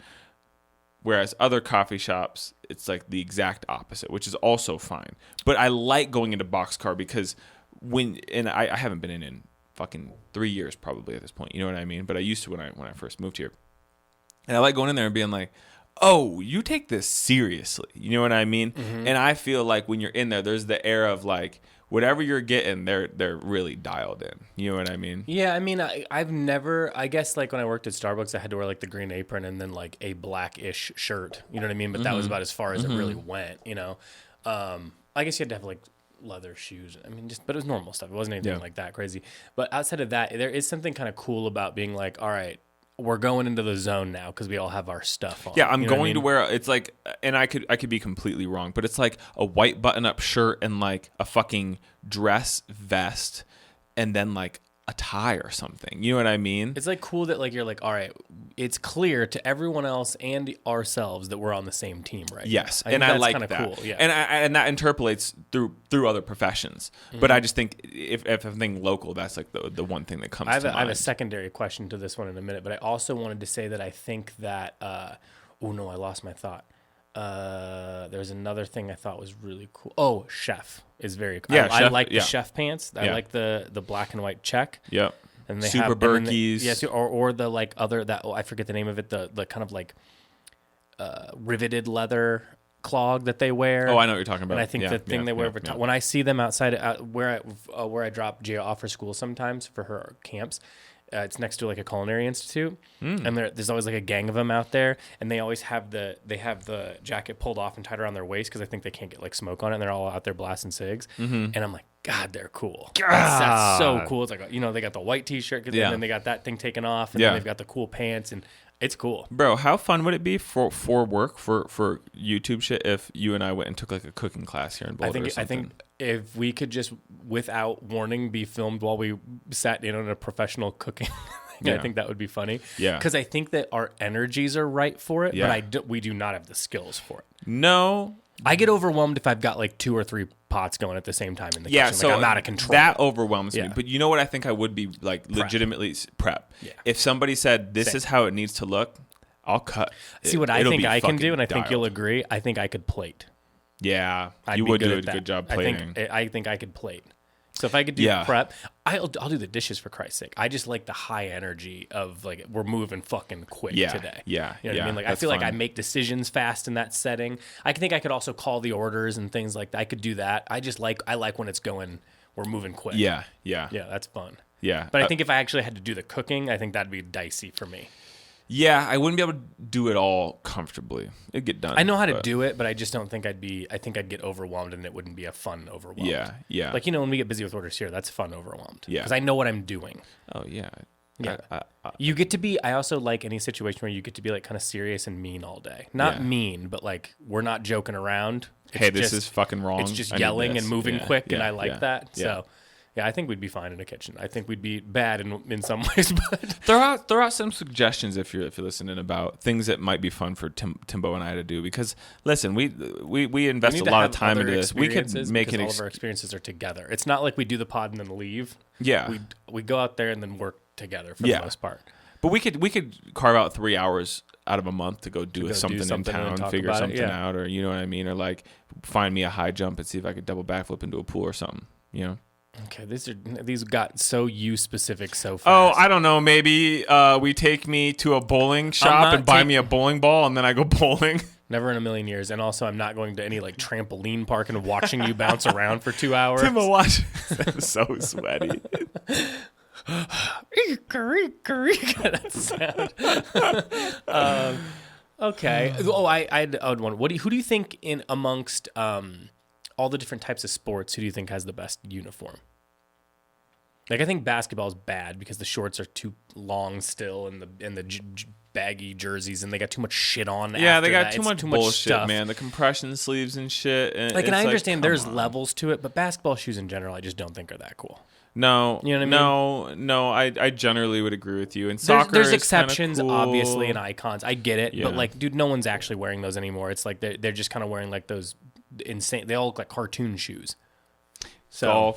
Whereas other coffee shops, it's like the exact opposite, which is also fine. But I like going into Boxcar because I haven't been in fucking 3 years probably at this point, you know what I mean? But I used to when I first moved here. And I like going in there and being like, oh, you take this seriously. You know what I mean? And I feel like when you're in there, there's the air of like, whatever you're getting, they're really dialed in. You know what I mean? Yeah, I mean, I've never, I guess like when I worked at Starbucks, I had to wear like the green apron and then like a blackish shirt. You know what I mean? But that was about as far as it really went, you know? I guess you had to have like leather shoes. I mean, but it was normal stuff. It wasn't anything like that crazy. But outside of that, there is something kind of cool about being like, all right, we're going into the zone now because we all have our stuff on. Yeah, I'm You know what I going to mean? wear it's like, and I could be completely wrong, but it's like a white button-up shirt and like a fucking dress vest, and then like a tie or something. You know what I mean? It's like cool that like you're like, all right, it's clear to everyone else and ourselves that we're on the same team, right? Yes, now. I think and I that's like kinda that. Cool. Yeah, And that interpolates through other professions. But I just think if anything local, that's like the one thing that comes to mind. I have a secondary question to this one in a minute, but I also wanted to say that I think that. Oh no, I lost my thought. There's another thing I thought was really cool. Oh, chef is very cool. Yeah, I chef, like the yeah. chef pants. I Yeah. like the black and white check. Yep. And they Super have, and then Berkeys. yes, or the like other I forget the name of it. The kind of like riveted leather clog that they wear. Oh, I know what you're talking about. And I think the thing they wear over top. When I see them outside where I drop Gia off for school sometimes for her camps, It's next to like a culinary institute, and there's always like a gang of them out there, and they always have the jacket pulled off and tied around their waist because I think they can't get like smoke on it, and they're all out there blasting cigs. And I'm like, God, they're cool. That's so cool. It's like, they got the white T-shirt, and then they got that thing taken off, and then they've got the cool pants, and it's cool. Bro, how fun would it be for work, for YouTube shit, if you and I went and took like a cooking class here in Boulder or something? I think if we could just, without warning, be filmed while we sat in on a professional cooking I think that would be funny. Yeah. Because I think that our energies are right for it, but we do not have the skills for it. No. I get overwhelmed if I've got like 2 or 3 pots going at the same time in the kitchen. So like I'm out of control. That overwhelms me. But you know what I think I would be like legitimately prep? Yeah. If somebody said, this is how it needs to look, I'll cut. See what I think I can do, and I think you'll agree. I think I could plate. Yeah. You would do a good job plating. I think I could plate. So if I could do prep, I'll do the dishes for Christ's sake. I just like the high energy of like we're moving fucking quick today. Yeah. You know what I mean? Like I feel like I make decisions fast in that setting. I think I could also call the orders and things like that. I could do that. I like when it's going, we're moving quick. Yeah. Yeah, that's fun. Yeah. But I think if I actually had to do the cooking, I think that'd be dicey for me. Yeah, I wouldn't be able to do it all comfortably. It'd get done. I know how to do it, but I just don't think I think I'd get overwhelmed, and it wouldn't be a fun overwhelmed. Yeah. Like, when we get busy with orders here, that's fun overwhelmed. Yeah. Because I know what I'm doing. Oh, yeah. Yeah. You get to be, I also like any situation where you get to be like kind of serious and mean all day. Not mean, but like we're not joking around. Hey, this is fucking wrong. It's just yelling and moving quick, and I like that. Yeah. So, yeah, I think we'd be fine in a kitchen. I think we'd be bad in some ways, but throw out some suggestions if you're listening about things that might be fun for Timbo and I to do. Because listen, we invest a lot of time into this. We could make it. All of our experiences are together. It's not like we do the pod and then leave. Yeah, we go out there and then work together for the most part. But we could carve out 3 hours out of a month to go do something in town, figure something out, or you know what I mean, or like find me a high jump and see if I could double backflip into a pool or something. Okay, these got so specific so fast. Oh, I don't know. Maybe we take me to a bowling shop and buy me a bowling ball, and then I go bowling. Never in a million years. And also, I'm not going to any like trampoline park and watching you bounce around for 2 hours. Timbo, watch. I'm so sweaty. That sound. Okay. Oh, I would wonder. Who do you think in amongst all the different types of sports, who do you think has the best uniform? Like, I think basketball is bad because the shorts are too long still, and the baggy jerseys, and they got too much shit on. Yeah, they got too much bullshit, stuff. Man. The compression sleeves and shit. And and I understand there's levels to it, but basketball shoes in general, I just don't think are that cool. No, you know what I mean? No, I generally would agree with you. And soccer, there's exceptions, cool. Obviously, and icons. I get it, but like, dude, no one's actually wearing those anymore. It's like they're just kind of wearing like those insane. They all look like cartoon shoes. So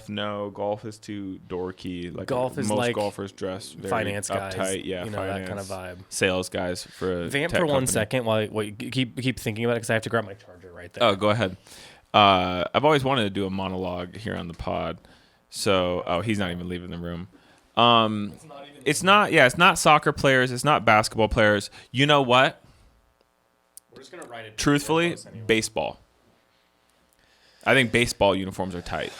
golf is too dorky. Like golf is most like golfers dress very finance uptight, guys, finance, that kind of vibe. Sales guys for a vamp tech for 1 company. second while you keep thinking about it, because I have to grab my charger right there. Oh, go ahead. I've always wanted to do a monologue here on the pod. So, he's not even leaving the room. It's not soccer players. It's not basketball players. You know what? We're just gonna write it. Truthfully, baseball. I think baseball uniforms are tight.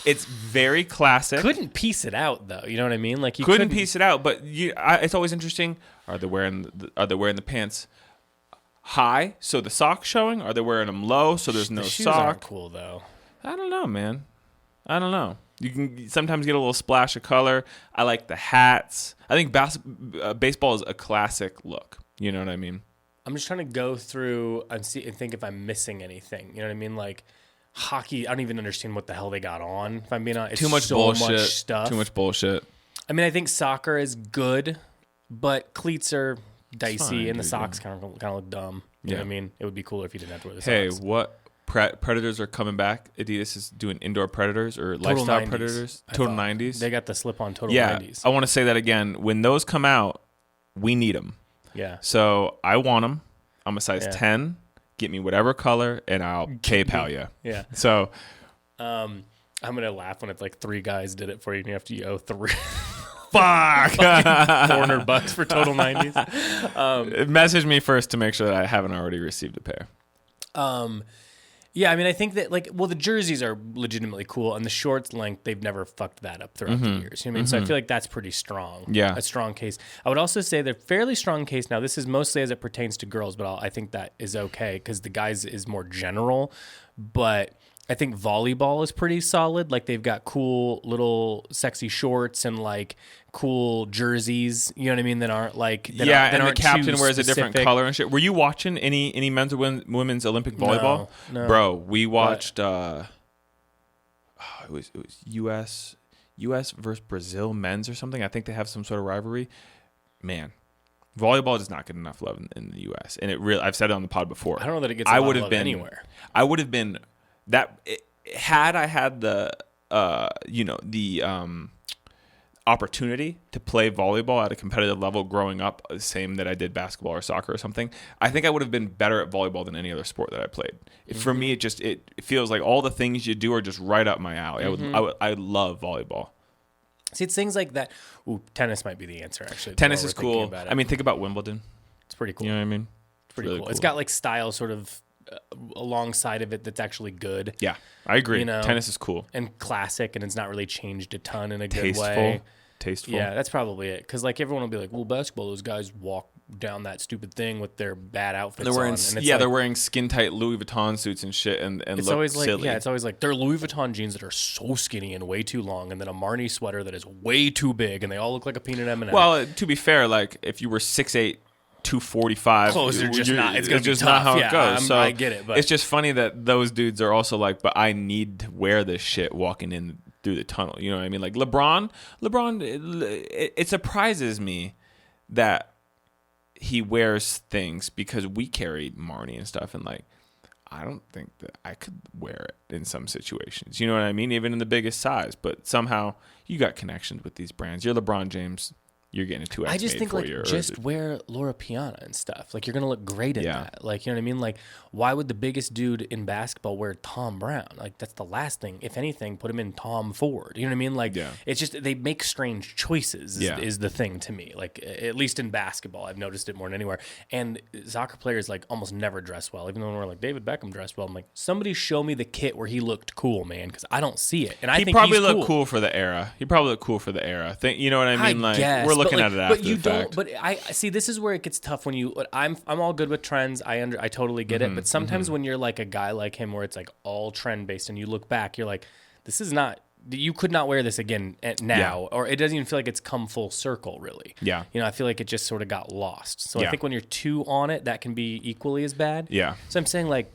It's very classic. Couldn't piece it out though. You know what I mean? Like you couldn't piece it out, but it's always interesting. Are they wearing the pants high so the sock's showing? Are they wearing them low so there's no shoes sock? Aren't cool though. I don't know, man. I don't know. You can sometimes get a little splash of color. I like the hats. I think baseball is a classic look. You know what I mean? I'm just trying to go through and think if I'm missing anything. You know what I mean? Like hockey, I don't even understand what the hell they got on. If I'm being honest, too much bullshit. Too much bullshit. I mean, I think soccer is good, but cleats are dicey, and the socks kind of look dumb. You know what I mean? It would be cooler if you didn't have to wear the socks. Hey, what? Predators are coming back. Adidas is doing indoor Predators or lifestyle 90s, Predators. Total 90s. They got the slip-on Total 90s. I want to say that again. When those come out, we need them. Yeah. So I want them. I'm a size 10. Get me whatever color, and I'll PayPal you. Yeah. So, I'm gonna laugh when it's like 3 guys did it for you, and you have to owe 3. Fuck. $400 for Total 90s. Message me first to make sure that I haven't already received a pair. Yeah, I mean, I think that the jerseys are legitimately cool, and the shorts length, they've never fucked that up throughout the years. You know what I mean? So I feel like that's pretty strong. Yeah. A strong case. I would also say they're fairly strong case. Now, this is mostly as it pertains to girls, but I think that is okay because the guys is more general. But I think volleyball is pretty solid. Like they've got cool little sexy shorts and like cool jerseys. You know what I mean? That aren't like and the captain wears a different color and shit. Were you watching any men's or women's Olympic volleyball? No. Bro, we watched. It was U.S. versus Brazil men's or something. I think they have some sort of rivalry. Man, volleyball does not get enough love in the U.S. And it really, I've said it on the pod before. I don't know that it gets a lot of love anywhere. I would have been that had I had the opportunity to play volleyball at a competitive level growing up, the same that I did basketball or soccer or something. I think I would have been better at volleyball than any other sport that I played. For me, it feels like all the things you do are just right up my alley. I love volleyball. See, it's things like that. Ooh, tennis might be the answer, actually. Tennis is cool. I mean, think about Wimbledon. It's pretty cool. You know what I mean? It's pretty really cool. It's got like style sort of alongside of it that's actually good. Yeah, I agree. Tennis is cool. And classic, and it's not really changed a ton in a good way. Tasteful. Yeah, that's probably it. Because like everyone will be like, well, basketball, those guys walk down that stupid thing with their bad outfits they're wearing, on. And they're wearing skin-tight Louis Vuitton suits and shit and it's look always silly. Like, yeah, it's always like they're Louis Vuitton jeans that are so skinny and way too long, and then a Marni sweater that is way too big, and they all look like a peanut M&M. Well, to be fair, like if you were 6'8", 245, clothes are just not. It's gonna just be not tough. how it goes. So I get it, but it's just funny that those dudes are also like, but I need to wear this shit walking in through the tunnel. You know what I mean? Like LeBron, it surprises me that he wears things because we carry Marni and stuff, and like I don't think that I could wear it in some situations. You know what I mean? Even in the biggest size, but somehow you got connections with these brands. You're LeBron James. You're getting a 2X. I just think just wear Laura Piana and stuff. Like you're gonna look great in that. Like you know what I mean? Like why would the biggest dude in basketball wear Tom Brown? Like that's the last thing. If anything, put him in Tom Ford. You know what I mean? Like it's just they make strange choices. Is the thing to me. Like at least in basketball, I've noticed it more than anywhere. And soccer players like almost never dress well. Even though we're like David Beckham dressed well, I'm like somebody show me the kit where he looked cool, man, because I don't see it. And I think probably he's looked cool for the era. He probably looked cool for the era. You know what I mean? I like guess, we're looking at it after but you the fact. But I see. This is where it gets tough when you. I'm all good with trends. I totally get it. But sometimes when you're like a guy like him, where it's like all trend based, and you look back, you're like, this is not. You could not wear this again now, or it doesn't even feel like it's come full circle, really. Yeah. You know, I feel like it just sort of got lost. So I Yeah. think when you're too on it, that can be equally as bad. Yeah. So I'm saying like,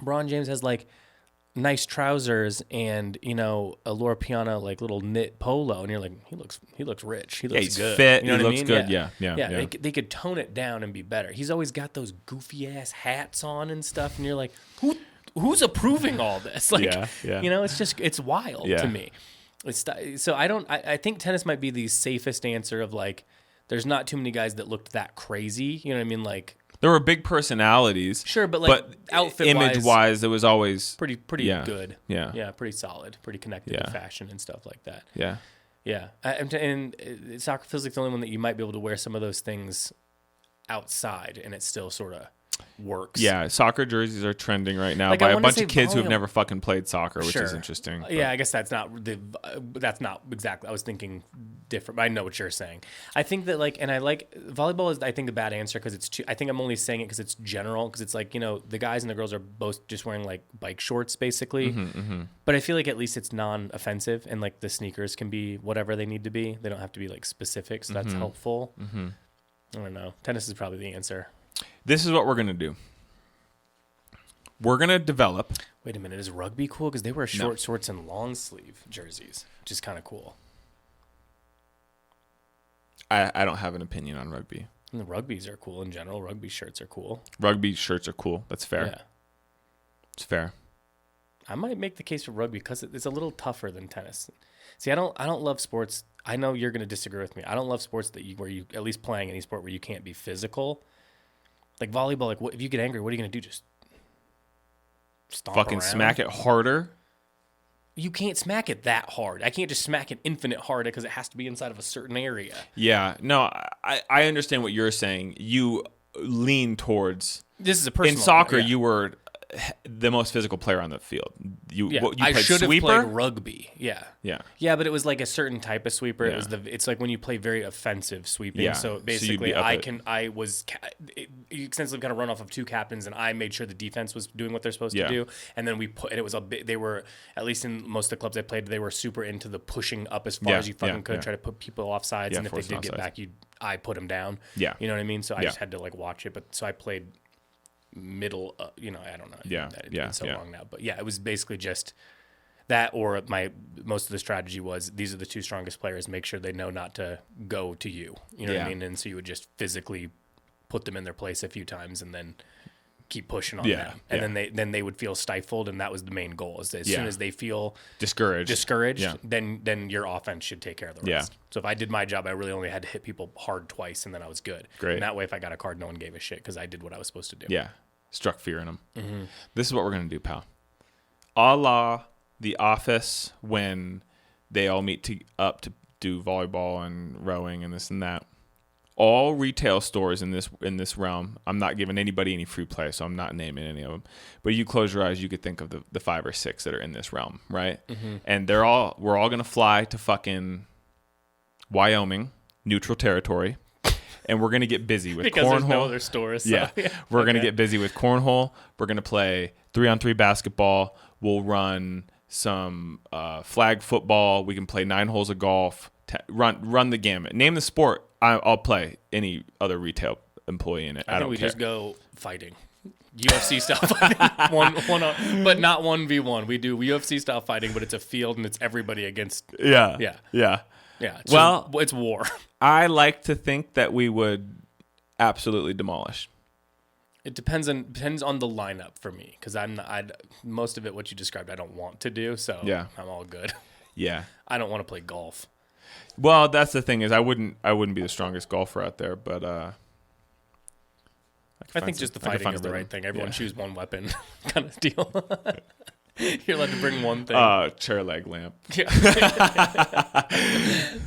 LeBron James has like nice trousers and a Laura Piana like little knit polo, and you're like he looks rich, he looks he's good, fit, you know he what looks I mean? good. Yeah. They could tone it down and be better. He's always got those goofy ass hats on and stuff, and you're like who's approving all this? Like it's wild to me. So I think tennis might be the safest answer of like there's not too many guys that looked that crazy, you know what I mean? Like there were big personalities. Sure, but outfit image-wise, it was always pretty good. Yeah, pretty solid, pretty connected to fashion and stuff like that. Yeah. Yeah, and soccer feels like the only one that you might be able to wear some of those things outside, and it still sort of works. Yeah, soccer jerseys are trending right now Like, by I a wanna bunch say of kids who have volleyball- never fucking played soccer, which Sure. is interesting. Yeah, I guess that's not exactly. I was thinking different, but I know what you're saying. I think that and I like volleyball is I think the bad answer because it's too. I think I'm only saying it because it's general because it's like the guys and the girls are both just wearing like bike shorts basically. But I feel like at least it's non-offensive and like the sneakers can be whatever they need to be. They don't have to be like specific, so that's helpful. I don't know. Tennis is probably the answer. This is what we're gonna do. We're gonna develop. Wait a minute, is rugby cool? Because they wear short shorts and long sleeve jerseys, which is kind of cool. I don't have an opinion on rugby. And the rugbies are cool in general. Rugby shirts are cool. Rugby shirts are cool. That's fair. Yeah. It's fair. I might make the case for rugby because it's a little tougher than tennis. See, I don't love sports. I know you're going to disagree with me. I don't love sports where you at least playing any sport where you can't be physical. Like volleyball, like if you get angry, what are you going to do? Just stomp fucking around? smack it harder. You can't smack it that hard. I can't just smack it infinite hard because it has to be inside of a certain area. Yeah, no, I understand what you're saying. You lean towards this is a personal in soccer. point, yeah. You were the most physical player on the field. You I played should have sweeper? played rugby. Yeah. Yeah. But it was like a certain type of sweeper. Yeah. It's like when you play very offensive sweeping. Yeah. So So basically, you'd be extensively kind of run off of two captains, and I made sure the defense was doing what they're supposed Yeah. to do. And then it was a bit. They were, at least in most of the clubs I played, they were super into the pushing up as far Yeah. as you fucking Yeah. could, Yeah. try to put people off sides, Yeah, and if they force them did get offsides. back, I put them down. Yeah. You know what I mean? So I Yeah. just had to like watch it. But so I played middle. I don't know. Yeah. It's Yeah. been so Yeah. long now, but yeah, it was basically just that, or most of the strategy was these are the two strongest players. Make sure they know not to go to you. You know what Yeah. I mean? And so you would just physically put them in their place a few times, and then keep pushing on Yeah, them. And yeah. then they would feel stifled, and that was the main goal. Is that as Yeah. soon as they feel Discouraged. discouraged, Yeah. then your offense should take care of the Yeah. rest. So if I did my job, I really only had to hit people hard twice, and then I was good. Great. And that way, if I got a card, no one gave a shit because I did what I was supposed to do. Yeah. Struck fear in them. Mm-hmm. This is what we're going to do, pal. A la The Office, when they all meet up to do volleyball and rowing and this and that. All retail stores in this realm, I'm not giving anybody any free play, so I'm not naming any of them. But you close your eyes, you could think of the 5 or 6 that are in this realm, right? Mm-hmm. And we're all going to fly to fucking Wyoming, neutral territory, and we're going to get busy with Because cornhole. there's no other stores. So, Yeah. We're going to Okay. get busy with cornhole. We're going to play 3-on-3 basketball. We'll run some flag football. We can play 9 holes of golf. Run the gamut. Name the sport. I'll play any other retail employee in it. I think don't we care. just go fighting. UFC style fighting. But not 1v1. We do UFC style fighting, but it's a field and it's everybody against. Yeah. Yeah. Yeah. Yeah. Well- it's war. I like to think that we would absolutely demolish. It depends on the lineup for me, because most of it what you described I don't want to do, so Yeah. I'm all good. Yeah. I don't want to play golf. Well, that's the thing is I wouldn't be the strongest golfer out there, but I think just the fighting is the right thing. Everyone choose one weapon kind of deal. You're allowed to bring one thing. Chair leg lamp. Yeah.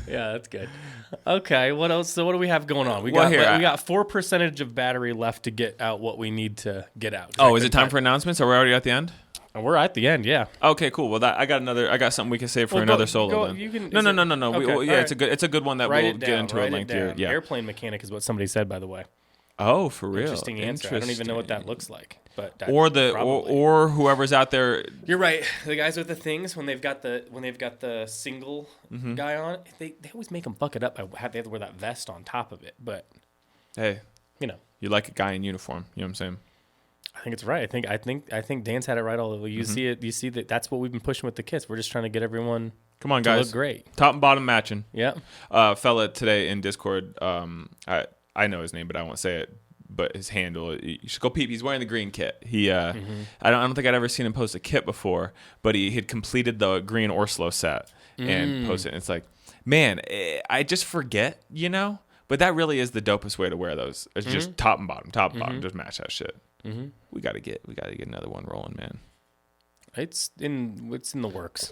Yeah, that's good. Okay, what else? So what do we have going on? We got 4% of battery left to get out what we need to get out. Oh, is it time for announcements? Are we already at the end? And we're at the end, yeah. Okay, cool. Well, I got something we can save for another solo. Then. You can, No. Okay, Yeah, all it's a good one that Write we'll it get down, into write at it length here. down. Yeah. Airplane mechanic is what somebody said, by the way. Oh, for real. Interesting answer. I don't even know what that looks like, but Or probably. or whoever's out there. You're right. The guys with the things when they've got the single Mm-hmm. guy on it, they always make them fuck it up. They have to wear that vest on top of it, but Hey, you know. you like a guy in uniform. You know what I'm saying? I think it's right. I think Dan's had it right all the way. You see it. You see that. That's what we've been pushing with the kits. We're just trying to get everyone Come on, to guys. look great. Top and bottom matching. Yeah. Fella today in Discord. I know his name, but I won't say it. But his handle, you should go peep. He's wearing the green kit. I don't think I'd ever seen him post a kit before, but he had completed the green Orslo set and posted it. And it's like, man, I just forget, But that really is the dopest way to wear those. It's just top and bottom, just match that shit. Mm-hmm. We gotta get another one rolling, man. It's in the works.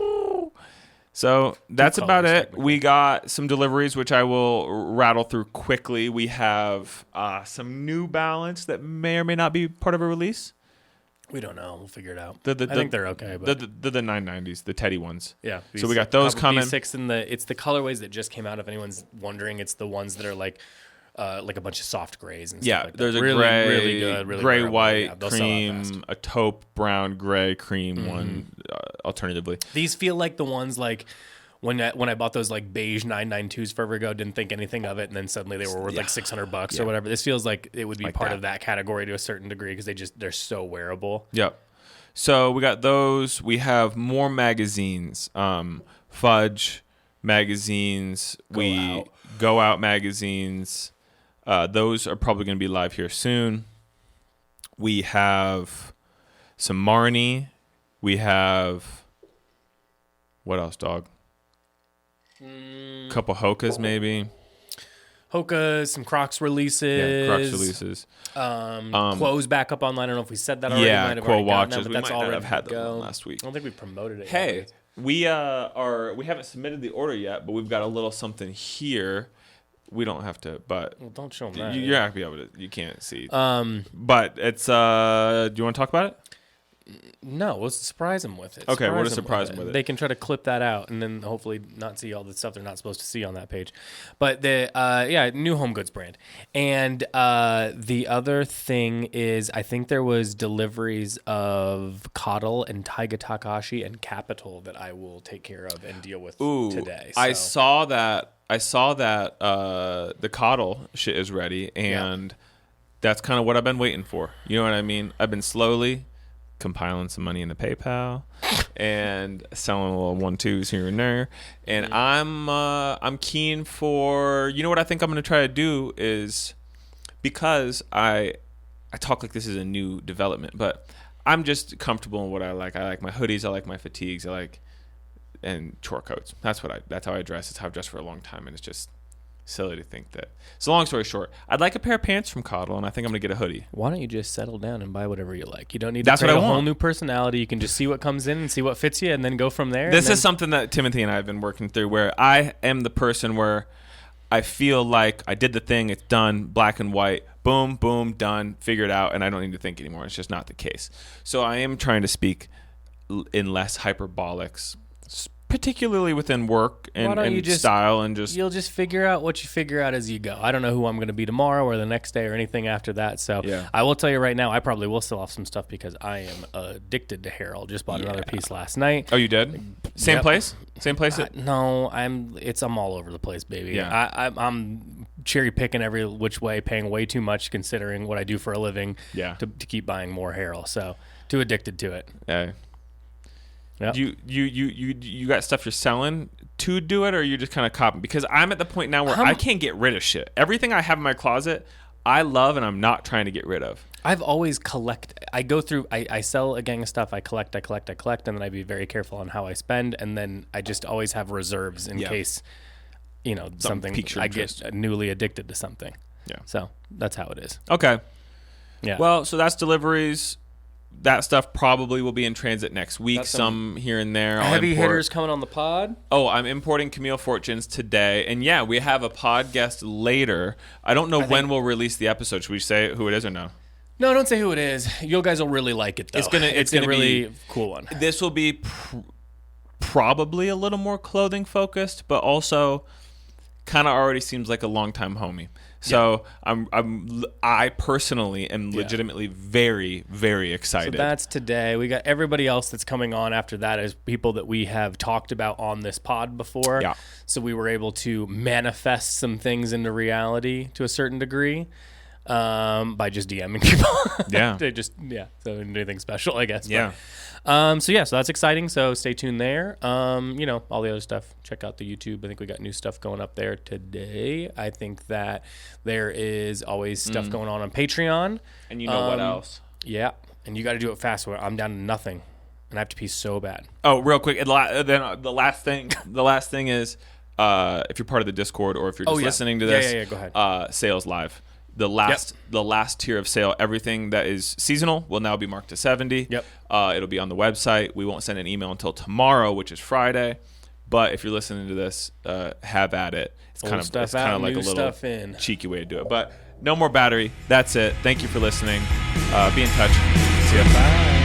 So that's about colors, it. technically. We got some deliveries, which I will rattle through quickly. We have some New Balance that may or may not be part of a release. We don't know. We'll figure it out. I I think they're okay. But the 990s, the Teddy ones. yeah. So we got those coming. V6 it's the colorways that just came out. If anyone's wondering, it's the ones that are like a bunch of soft grays and stuff Yeah, like that. there's a really, gray, really good, really gray, wearable. white, Yeah, they'll sell out fast. cream, a taupe, brown, gray, cream one, alternatively. These feel like the ones like when I bought those like beige 992s forever ago, didn't think anything of it, and then suddenly they were worth like $600 or whatever. This feels like it would be Like part that. of that category to a certain degree because they're so wearable. Yep. So we got those. We have more magazines. Fudge magazines. Go Out magazines. Those are probably going to be live here soon. We have some Marnie. We have what else, dog? Couple Hokas maybe. Hokas, some Crocs releases. Yeah, Crocs releases. Quo's back up online. I don't know if we said that already. Yeah, Might have Quo already gotten watches. that, but We that's might all not ready have had to that go. one last week. I don't think we promoted it. Hey, yet. we haven't submitted the order yet, but we've got a little something here. We don't have to, but Well, don't show them that. you're not gonna be able to. You can't see. But it's. Do you want to talk about it? No, we'll surprise them with it. Okay, we're to surprise them with it. They can try to clip that out and then hopefully not see all the stuff they're not supposed to see on that page. But new home goods brand. And the other thing is, I think there was deliveries of Coddle and Taiga Takahashi and Capital that I will take care of and deal with today. So. I saw that the Coddle shit is ready, and that's kind of what I've been waiting for. You know what I mean? I've been slowly compiling some money into PayPal and selling a little 1-2s here and there, and I'm keen for, you know what I think I'm going to try to do is, because I talk like this is a new development, but I'm just comfortable in what I like. I like my hoodies, I like my fatigues, and short coats. That's how I dress. It's how I've dressed for a long time, and it's just silly to think that. So long story short, I'd like a pair of pants from Coddle, and I think I'm gonna get a hoodie. Why don't you just settle down and buy whatever you like? You don't need to create a whole new personality. You can just see what comes in and see what fits you, and then go from there. This is something that Timothy and I have been working through, where I am the person where I feel like I did the thing, it's done, black and white, boom, boom, done, figured out, and I don't need to think anymore. It's just not the case. So I am trying to speak in less hyperbolics, particularly within work and style, and you'll just figure out what you figure out as you go. I don't know who I'm going to be tomorrow or the next day or anything after that. So I will tell you right now, I probably will sell off some stuff because I am addicted to Harold. Just bought another piece last night. Oh, you did? Same place? Same place? No, I'm all over the place, baby. Yeah. I'm cherry picking every which way, paying way too much considering what I do for a living. Yeah. To keep buying more Harold. So too addicted to it. Yeah. Yep. You got stuff you're selling to do it, or you just kind of copying? Because I'm at the point now where I can't get rid of shit. Everything I have in my closet, I love, and I'm not trying to get rid of. I've always I go through. I sell a gang of stuff. I collect, and then I be very careful on how I spend, and then I just always have reserves in case, something I get newly addicted to something. Yeah. So that's how it is. Okay. Yeah. Well, so that's deliveries. That stuff probably will be in transit next week. Some here and there. Heavy hitters coming on the pod. Oh, I'm importing Camille Fortunes today. And yeah, we have a pod guest later. I don't know when we'll release the episode. Should we say who it is or no? No, don't say who it is. You guys will really like it, though. It's gonna really be cool one. This will be probably a little more clothing focused, but also kind of already seems like a longtime homie. So I personally am legitimately very, very excited. So that's today. We got everybody else that's coming on after that as people that we have talked about on this pod before. Yeah. So we were able to manifest some things into reality to a certain degree by just DMing people. Yeah. So anything special, I guess. Yeah. So that's exciting. So stay tuned there. All the other stuff, check out the YouTube. I think we got new stuff going up there today. I think that there is always stuff going on Patreon. And you know what else? Yeah. And you got to do it fast. I'm down to nothing and I have to pee so bad. Oh, real quick. Then the last thing is, if you're part of the Discord or if you're just listening to this, go ahead. Sales Live. The last tier of sale, everything that is seasonal will now be marked to 70. Yep. It'll be on the website. We won't send an email until tomorrow, which is Friday. But if you're listening to this, have at it. It's kind of like a little cheeky way to do it. But no more battery. That's it. Thank you for listening. Be in touch. See ya. Bye.